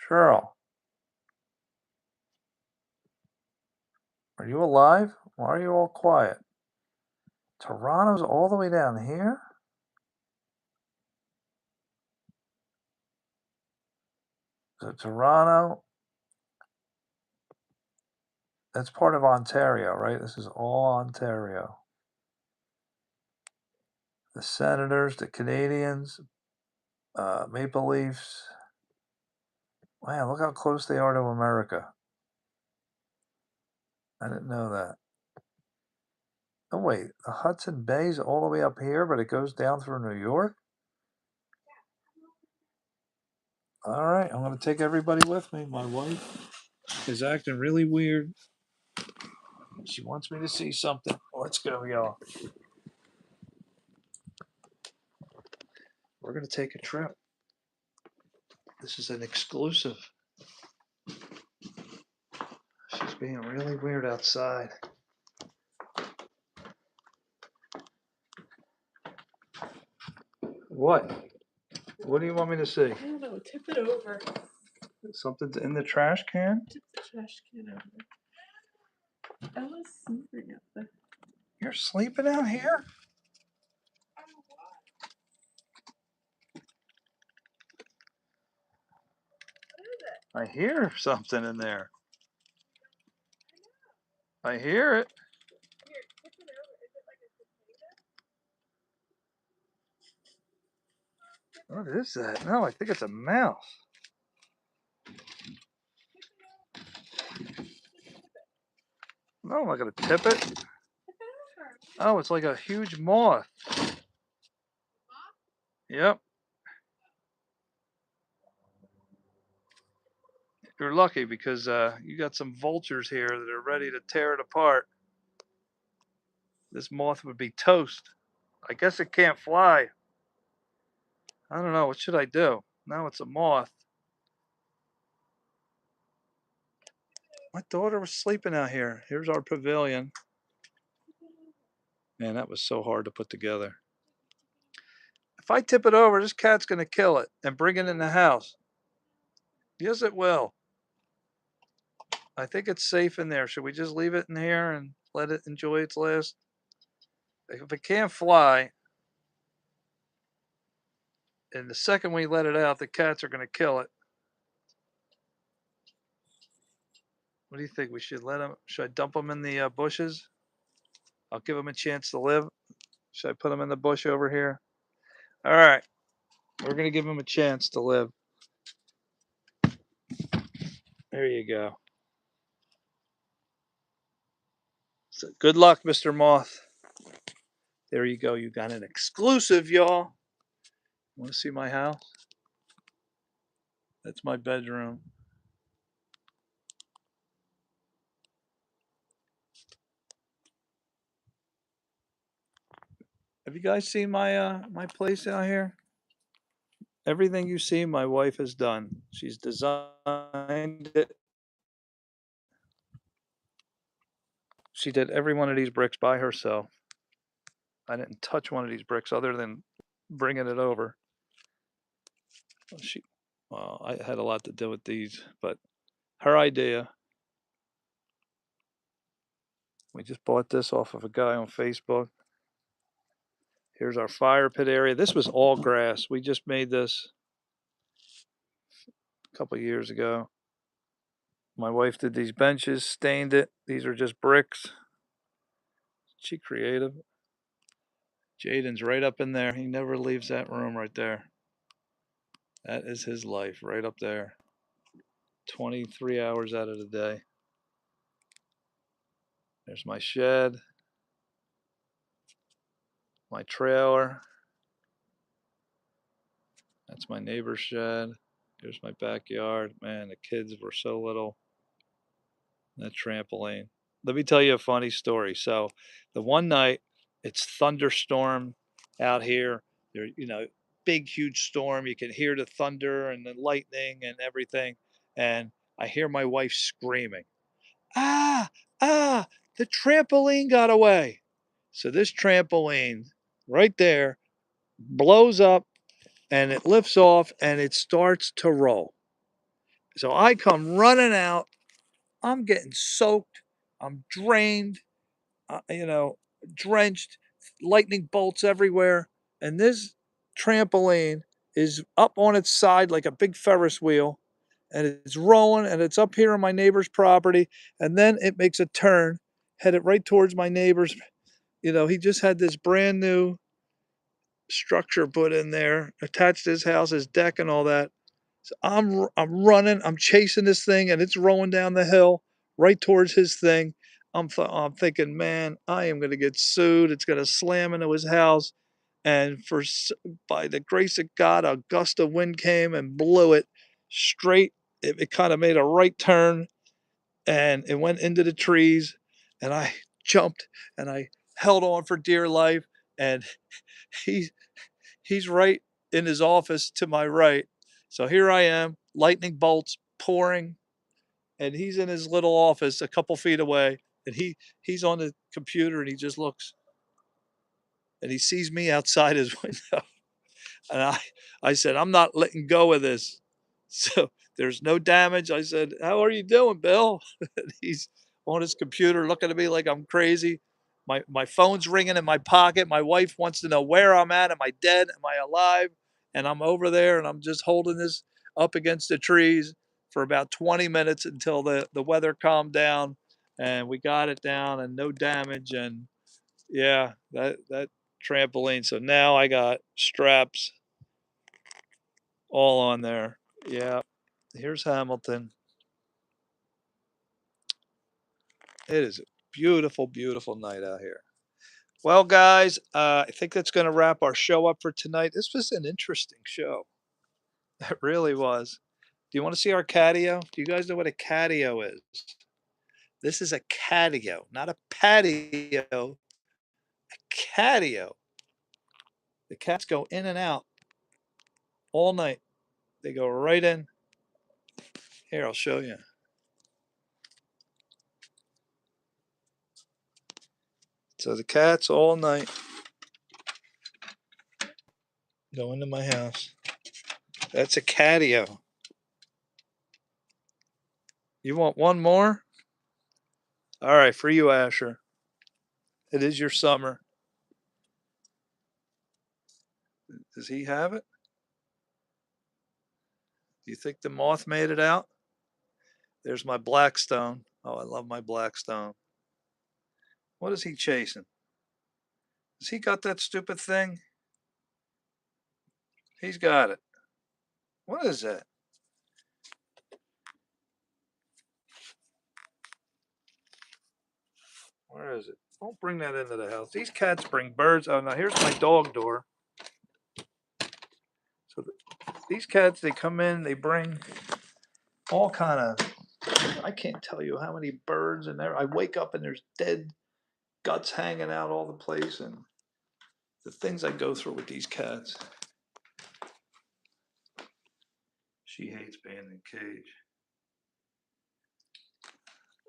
Cheryl. Are you alive? Why are you all quiet? Toronto's all the way down here? So Toronto, that's part of Ontario, right? This is all Ontario. The Senators, the Canadians, Maple Leafs. Wow, look how close they are to America. I didn't know that. Oh, wait, the Hudson Bay's all the way up here, but it goes down through New York? All right, I'm going to take everybody with me. My wife is acting really weird. She wants me to see something. Let's go, y'all. We're going to take a trip. This is an exclusive. She's being really weird outside. What? What do you want me to see? I don't know. Tip it over. Something's in the trash can? Tip the trash can over. I was sleeping up there. You're sleeping out here? I hear something in there. I hear it. Here, tip it over. Is it like a potato? What is that? No, I think it's a mouse. No, I'm not going to tip it. Oh, it's like a huge moth. Yep. You're lucky because you got some vultures here that are ready to tear it apart. This moth would be toast. I guess it can't fly. I don't know. What should I do? Now it's a moth. My daughter was sleeping out here. Here's our pavilion. Man, that was so hard to put together. If I tip it over, this cat's going to kill it and bring it in the house. Yes, it will. I think it's safe in there. Should we just leave it in here and let it enjoy its last? If it can't fly, and the second we let it out, the cats are going to kill it. What do you think? We should let them? Should I dump them in the bushes? I'll give them a chance to live. Should I put them in the bush over here? All right. We're going to give them a chance to live. There you go. So good luck, Mr. Moth. There you go. You got an exclusive, y'all. Want to see my house? That's my bedroom. Have you guys seen my my place out here? Everything you see, my wife has done. She's designed it. She did every one of these bricks by herself. I didn't touch one of these bricks other than bringing it over. Well, I had a lot to do with these, but her idea. We just bought this off of a guy on Facebook. Here's our fire pit area. This was all grass. We just made this a couple of years ago. My wife did these benches, stained it. These are just bricks. She creative. Jaden's right up in there. He never leaves that room right there. That is his life right up there. 23 hours out of the day. There's my shed. My trailer. That's my neighbor's shed. Here's my backyard. Man, the kids were so little. That trampoline. Let me tell you a funny story. So the one night it's thunderstorm out here. There, big, huge storm. You can hear the thunder and the lightning and everything. And I hear my wife screaming, ah, the trampoline got away. So this trampoline right there blows up and it lifts off and it starts to roll. So I come running out. I'm getting soaked. I'm drained, drenched, lightning bolts everywhere. And this trampoline is up on its side like a big Ferris wheel. And it's rolling and it's up here on my neighbor's property. And then it makes a turn, headed right towards my neighbor's. He just had this brand new structure put in there, attached to his house, his deck and all that. So I'm running, I'm chasing this thing, and it's rolling down the hill right towards his thing. I'm thinking, man, I am going to get sued. It's going to slam into his house, and by the grace of God, a gust of wind came and blew it straight. It kind of made a right turn, and it went into the trees, and I jumped and I held on for dear life, and he's right in his office to my right. So here I am, lightning bolts pouring, and he's in his little office a couple feet away, and he's on the computer and he just looks, and he sees me outside his window, and I said, I'm not letting go of this. So there's no damage. I said, how are you doing, Bill? And he's on his computer looking at me like I'm crazy. My phone's ringing in my pocket. My wife wants to know where I'm at. Am I dead? Am I alive? And I'm over there and I'm just holding this up against the trees for about 20 minutes until the weather calmed down and we got it down and no damage. And yeah, that trampoline. So now I got straps all on there. Yeah. Here's Hamilton. It is a beautiful, beautiful night out here. Well, guys, I think that's going to wrap our show up for tonight. This was an interesting show. It really was. Do you want to see our catio? Do you guys know what a catio is? This is a catio, not a patio, a catio. The cats go in and out all night. They go right in. Here, I'll show you. So the cats all night go into my house. That's a catio. You want one more? All right, for you, Asher. It is your summer. Does he have it? Do you think the moth made it out? There's my Blackstone. Oh, I love my Blackstone. What is he chasing? Has he got that stupid thing? He's got it. What is that? Where is it? Don't bring that into the house. These cats bring birds. Oh, now here's my dog door. So these cats, they come in, they bring all kind of, I can't tell you how many birds in there. I wake up and there's dead guts hanging out all the place, and the things I go through with these cats. She hates being in a cage.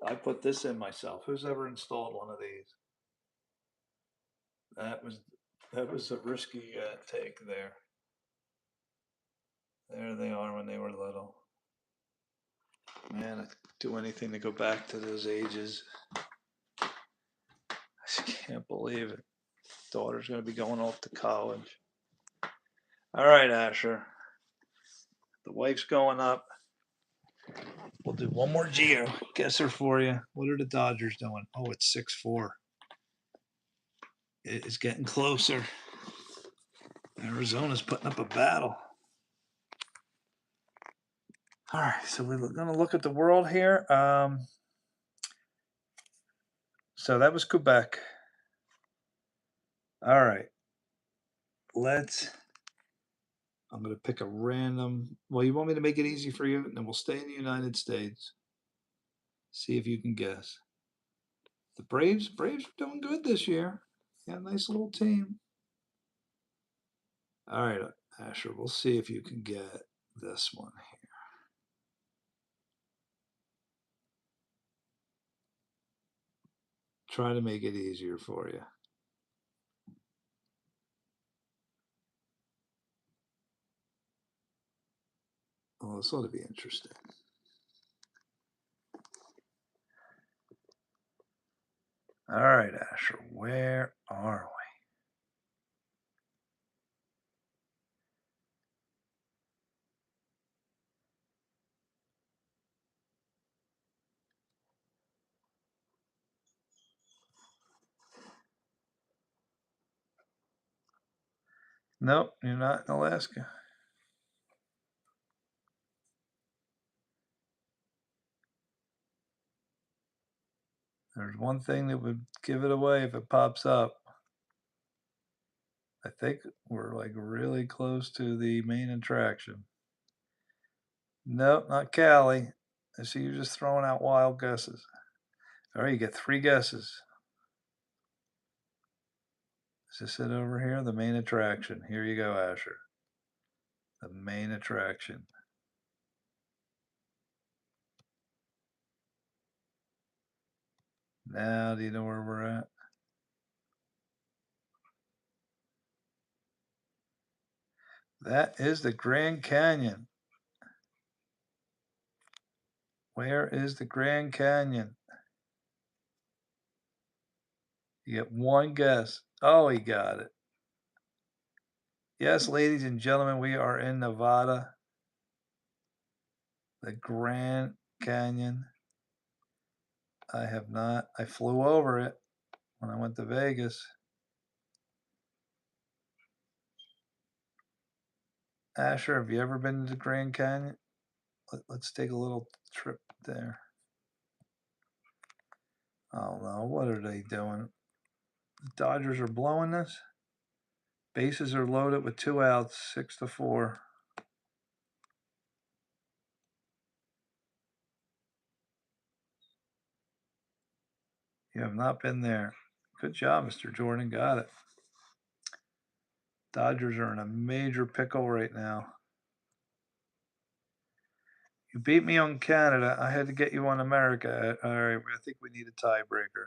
I put this in myself. Who's ever installed one of these? That was a risky take there. There they are when they were little. Man, I'd do anything to go back to those ages. I just can't believe it. Daughter's going to be going off to college. All right, Asher. The wife's going up. We'll do one more geo guesser for you. What are the Dodgers doing? Oh, it's 6-4. It is getting closer. Arizona's putting up a battle. All right, so we're going to look at the world here. So that was Quebec. All right. I'm going to pick a random. Well, you want me to make it easy for you? And then we'll stay in the United States. See if you can guess. The Braves are doing good this year. Got a nice little team. All right, Asher, we'll see if you can get this one here. Try to make it easier for you. Oh, this ought to be interesting. All right, Asher, where are we? Nope, you're not in Alaska. There's one thing that would give it away if it pops up. I think we're like really close to the main attraction. Nope, not Cali. I see you just throwing out wild guesses. All right, you get 3 guesses. Is this it over here? The main attraction. Here you go, Asher. The main attraction. Now, do you know where we're at? That is the Grand Canyon. Where is the Grand Canyon? You get 1 guess. Oh, he got it. Yes, ladies and gentlemen, we are in Nevada. The Grand Canyon. I flew over it when I went to Vegas. Asher, have you ever been to the Grand Canyon? Let's take a little trip there. Oh no, what are they doing? The Dodgers are blowing this. Bases are loaded with 2 outs, 6-4. You have not been there. Good job, Mr. Jordan. Got it. Dodgers are in a major pickle right now. You beat me on Canada. I had to get you on America. All right, I think we need a tiebreaker.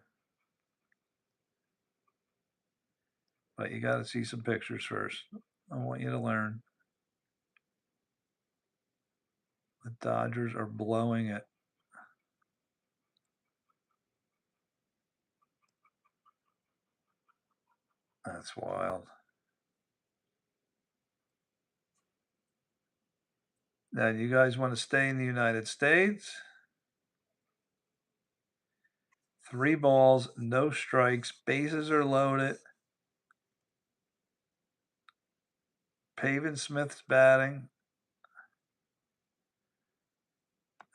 But you got to see some pictures first. I want you to learn. The Dodgers are blowing it. That's wild. Now, you guys want to stay in the United States? 3 balls, no strikes, bases are loaded. Pavin Smith's batting.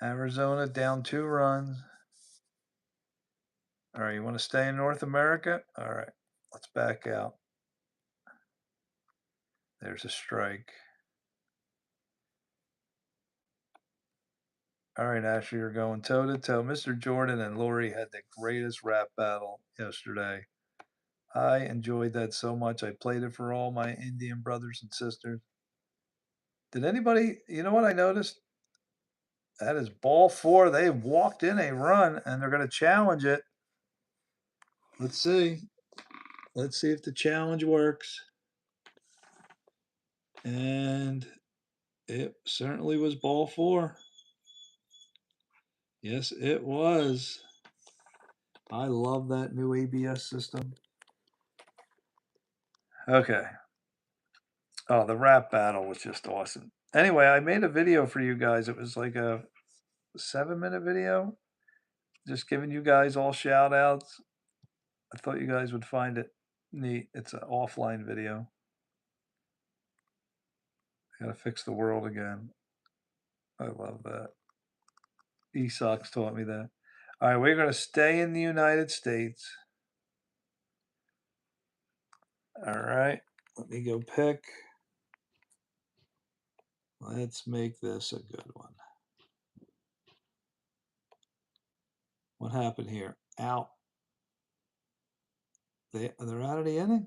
Arizona down 2 runs. All right, you want to stay in North America? All right, let's back out. There's a strike. All right, Ashley, you're going toe-to-toe. Mr. Jordan and Lori had the greatest rap battle yesterday. I enjoyed that so much. I played it for all my Indian brothers and sisters. Did anybody, you know what I noticed? That is ball 4. They walked in a run, and they're going to challenge it. Let's see. Let's see if the challenge works. And it certainly was ball 4. Yes, it was. I love that new ABS system. Okay. Oh, the rap battle was just awesome. Anyway, I made a video for you guys. It was like a 7-minute video. Just giving you guys all shout outs. I thought you guys would find it neat. It's an offline video. I gotta fix the world again. I love that. eSox taught me that. All right, we're gonna stay in the United States. All right, let me go pick. Let's make this a good one. What happened here? Out. They're out of the inning?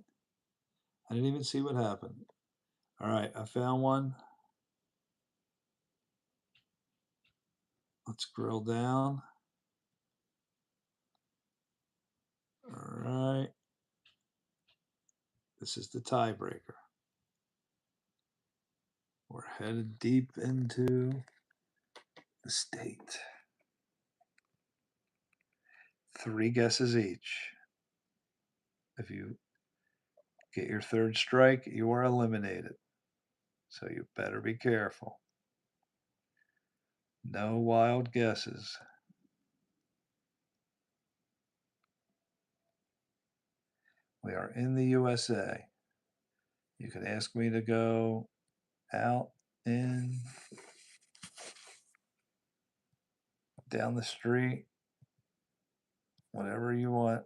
I didn't even see what happened. All right, I found one. Let's scroll down. All right. This is the tiebreaker. We're headed deep into the state. 3 guesses each. If you get your 3rd strike, you are eliminated. So you better be careful. No wild guesses. We are in the USA. You can ask me to go out, in, down the street, whatever you want.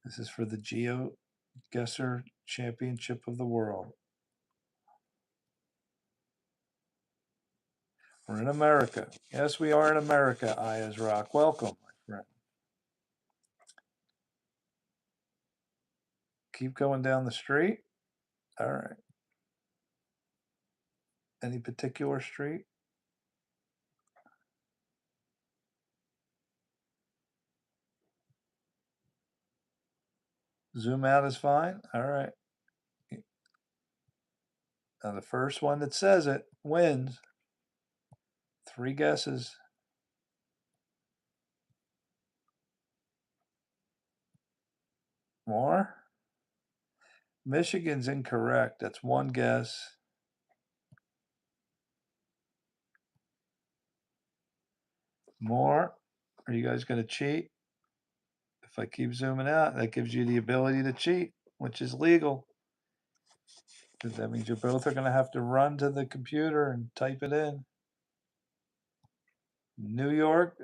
This is for the GeoGuessr Championship of the World. We're in America. Yes, we are in America, Ayaz Rock. Welcome, my friend. Keep going down the street. All right. Any particular street? Zoom out is fine. All right. Now the first one that says it wins. 3 guesses. More? Michigan's incorrect. That's 1 guess. More? Are you guys going to cheat? If I keep zooming out, that gives you the ability to cheat, which is legal. Because that means you both are going to have to run to the computer and type it in. New York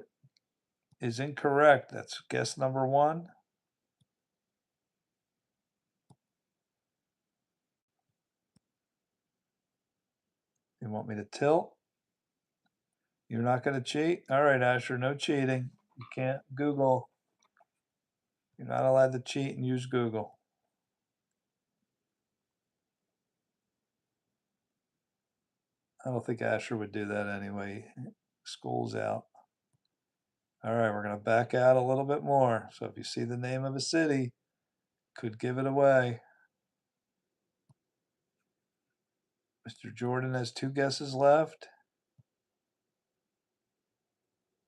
is incorrect. That's guess number 1. You want me to tilt? You're not going to cheat? All right, Asher, no cheating. You can't Google. You're not allowed to cheat and use Google. I don't think Asher would do that anyway. School's out. All right, we're going to back out a little bit more. So if you see the name of a city, could give it away. Mr. Jordan has 2 guesses left.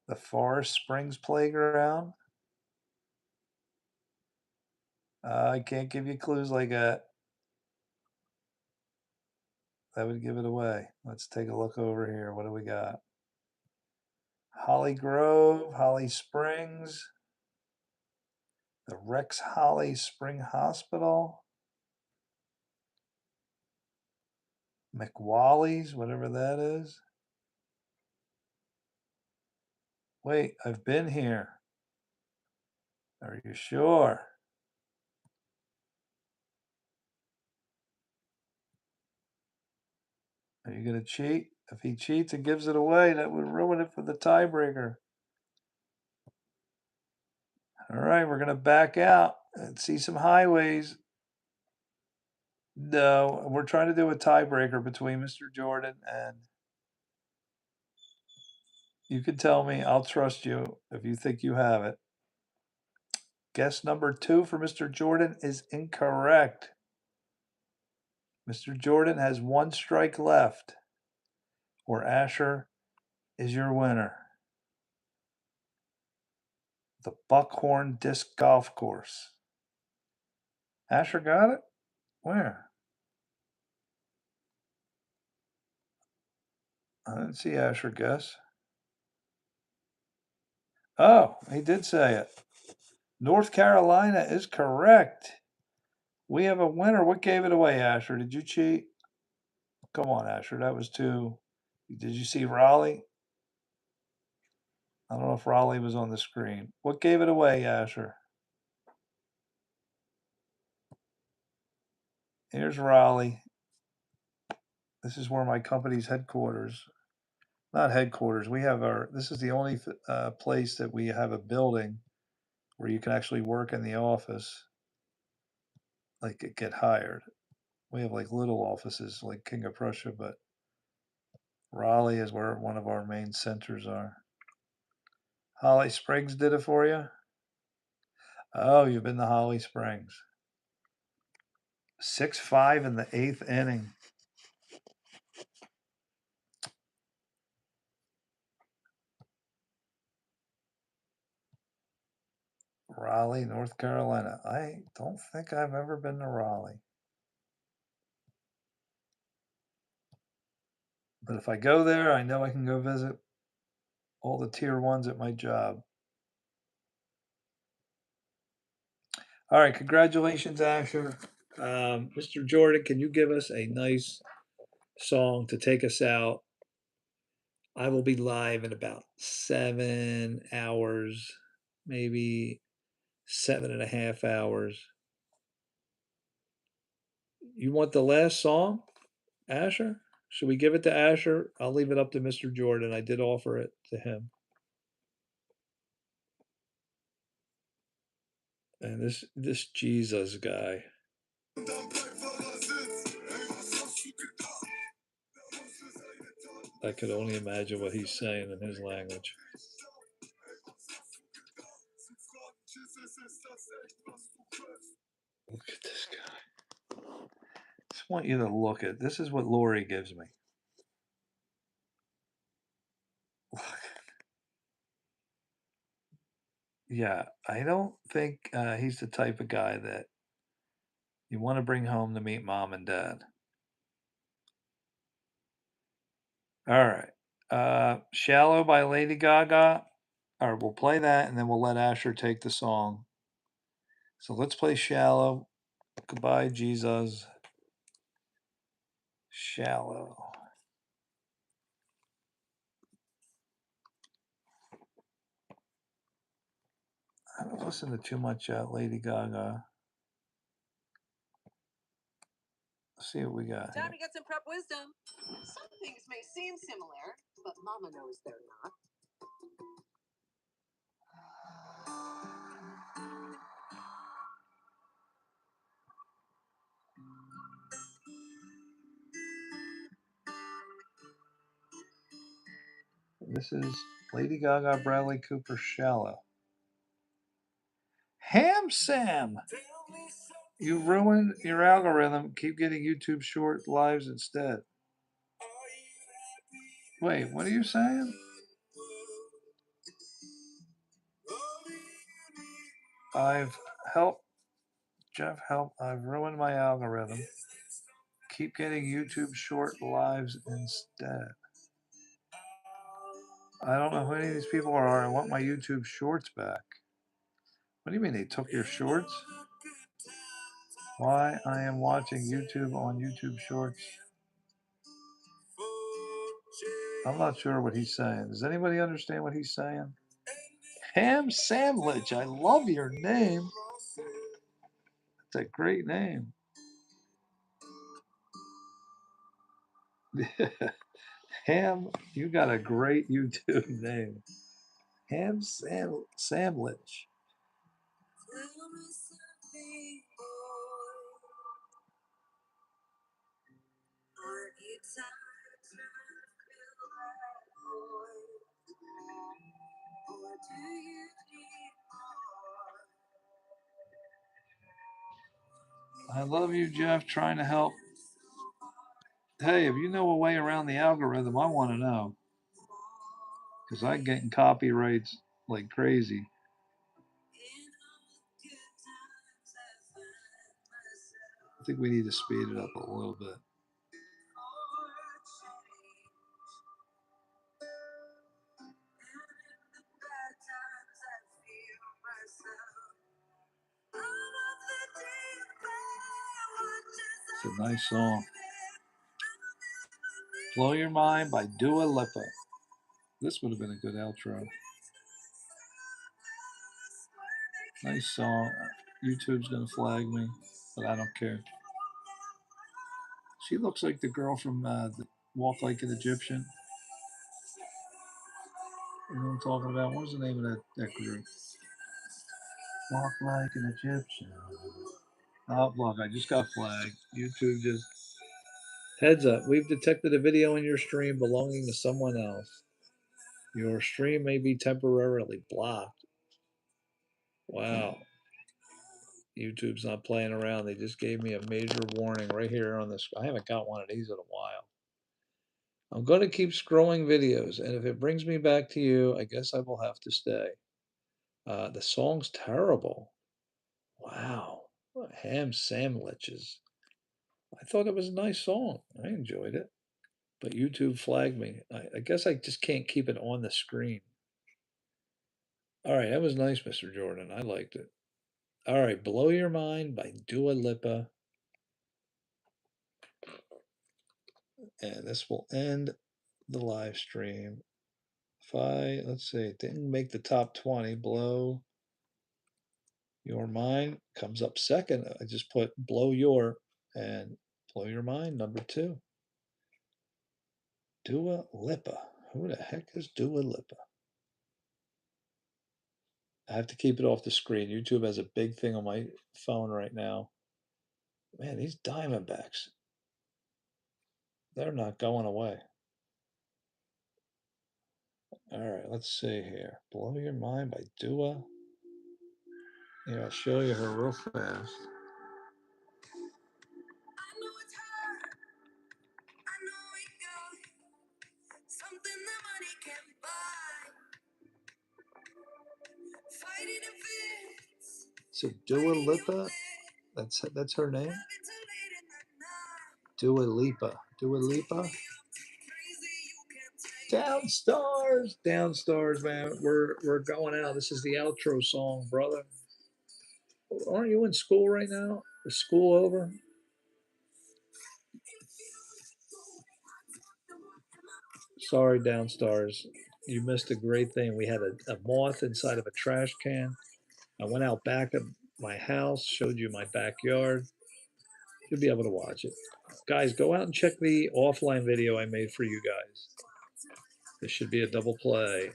The Forest Springs Playground. I can't give you clues like that. That would give it away. Let's take a look over here. What do we got? Holly Grove, Holly Springs, the Rex Holly Spring Hospital, McWally's, whatever that is. Wait, I've been here. Are you sure? Are you going to cheat? If he cheats and gives it away, that would ruin it for the tiebreaker. All right, we're going to back out and see some highways. No, we're trying to do a tiebreaker between Mr. Jordan and you can tell me. I'll trust you if you think you have it. Guess number 2 for Mr. Jordan is incorrect. Mr. Jordan has 1 strike left, or Asher is your winner. The Buckhorn Disc Golf Course. Asher got it? Where? I didn't see Asher guess. Oh, he did say it. North Carolina is correct. We have a winner. What gave it away, Asher? Did you cheat? Come on, Asher. That was 2. Did you see Raleigh? I don't know if Raleigh was on the screen. What gave it away, Asher? Here's Raleigh. This is where my company's headquarters. Not headquarters. We have this is the only place that we have a building where you can actually work in the office, like get hired. We have like little offices like King of Prussia, but Raleigh is where one of our main centers are. Holly Springs did it for you? Oh, you've been to Holly Springs. 6-5 in the 8th inning. Raleigh, North Carolina. I don't think I've ever been to Raleigh. But if I go there, I know I can go visit all the tier 1s at my job. All right, congratulations, Asher. Mr. Jordan, can you give us a nice song to take us out? I will be live in about 7 hours, maybe 7.5 hours. You want the last song, Asher? Should we give it to Asher? I'll leave it up to Mr. Jordan. I did offer it to him. And this Jesus guy. I could only imagine what he's saying in his language. Look at this guy. Just want you to look at this. Is what Lori gives me. Look. Yeah, I don't think he's the type of guy that you want to bring home to meet mom and dad. All right. Shallow by Lady Gaga. All right, we'll play that and then we'll let Asher take the song. So let's play Shallow. Goodbye, Jesus. Shallow. I don't listen to too much Lady Gaga. Let's see what we got here. Time to get some prep wisdom. Some things may seem similar, but Mama knows they're not. This is Lady Gaga, Bradley Cooper, Shallow. Ham Sam! You ruined your algorithm. Keep getting YouTube short lives instead. Wait, what are you saying? I've helped. Jeff, help. I've ruined my algorithm. Keep getting YouTube short lives instead. I don't know who any of these people are. I want my YouTube shorts back. What do you mean they took your shorts? Why I am watching YouTube on YouTube shorts? I'm not sure what he's saying. Does anybody understand what he's saying? Ham Sandwich. I love your name. It's a great name. Ham, you got a great YouTube name. Ham Sandwich. I love you, Jeff, trying to help. Hey, if you know a way around the algorithm, I want to know. Because I'm getting copyrights like crazy. I think we need to speed it up a little bit. It's a nice song. Blow Your Mind by Dua Lipa. This would have been a good outro. Nice song. YouTube's going to flag me, but I don't care. She looks like the girl from Walk Like an Egyptian. You know what I'm talking about? What was the name of that group? Walk Like an Egyptian. Oh, look, I just got flagged. YouTube just... Heads up, we've detected a video in your stream belonging to someone else. Your stream may be temporarily blocked. Wow. YouTube's not playing around. They just gave me a major warning right here on this. I haven't got one of these in a while. I'm going to keep scrolling videos, and if it brings me back to you, I guess I will have to stay. The song's terrible. Wow. Ham Sandwiches. I thought it was a nice song. I enjoyed it. But YouTube flagged me. I guess I just can't keep it on the screen. All right, that was nice, Mr. Jordan. I liked it. All right, Blow Your Mind by Dua Lipa. And this will end the live stream. Let's see, it didn't make the top 20. Blow Your Mind comes up second. I just put Blow Your and Blow Your Mind, number 2. Dua Lipa. Who the heck is Dua Lipa? I have to keep it off the screen. YouTube has a big thing on my phone right now. Man, these Diamondbacks, they're not going away. All right, let's see here. Blow Your Mind by Dua. Yeah, I'll show you her real fast. So Dua Lipa, that's her name? Dua Lipa. Dua Lipa? Down stars, man. We're going out. This is the outro song, brother. Aren't you in school right now? Is school over? Sorry, Downstars. You missed a great thing. We had a moth inside of a trash can. I went out back of my house, showed you my backyard. You'll be able to watch it. Guys, go out and check the offline video I made for you guys. This should be a double play.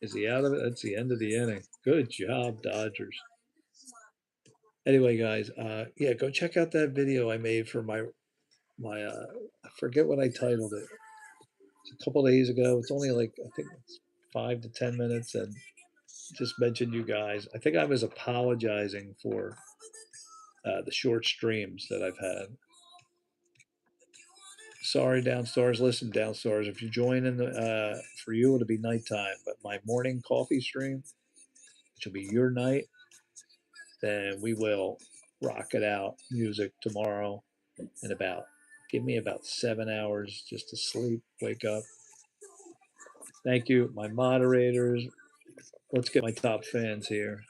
Is he out of it? That's the end of the inning. Good job, Dodgers. Anyway, guys, yeah, go check out that video I made for my I forget what I titled it. a couple days ago. It's only like, I think it's 5 to 10 minutes, and just mentioned you guys. I think I was apologizing for the short streams that I've had. Sorry, downstairs. Listen, downstairs. If you join in the for you, it'll be nighttime. But my morning coffee stream, which will be your night, then we will rock it out music tomorrow in about, give me about 7 hours just to sleep, wake up. Thank you, my moderators. Let's get my top fans here.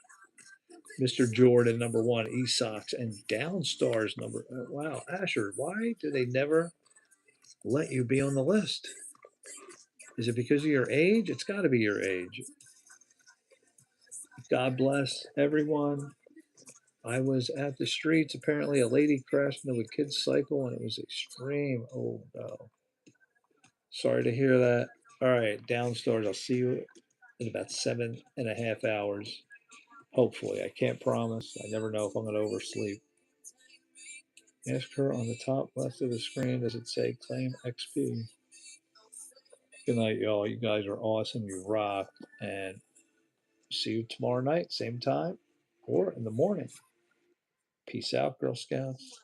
Mr. Jordan, number one, Esox, and Downstars, number. Wow, Asher, why do they never let you be on the list? Is it because of your age? It's got to be your age. God bless everyone. I was at the streets. Apparently, a lady crashed into a kid's cycle, and it was extreme. Oh no! Sorry to hear that. All right, Downstars. I'll see you in about 7.5 hours. Hopefully, I can't promise. I never know if I'm going to oversleep. Ask her on the top left of the screen. Does it say claim XP? Good night, y'all. You guys are awesome. You rock. And see you tomorrow night, same time, or in the morning. Peace out, Girl Scouts.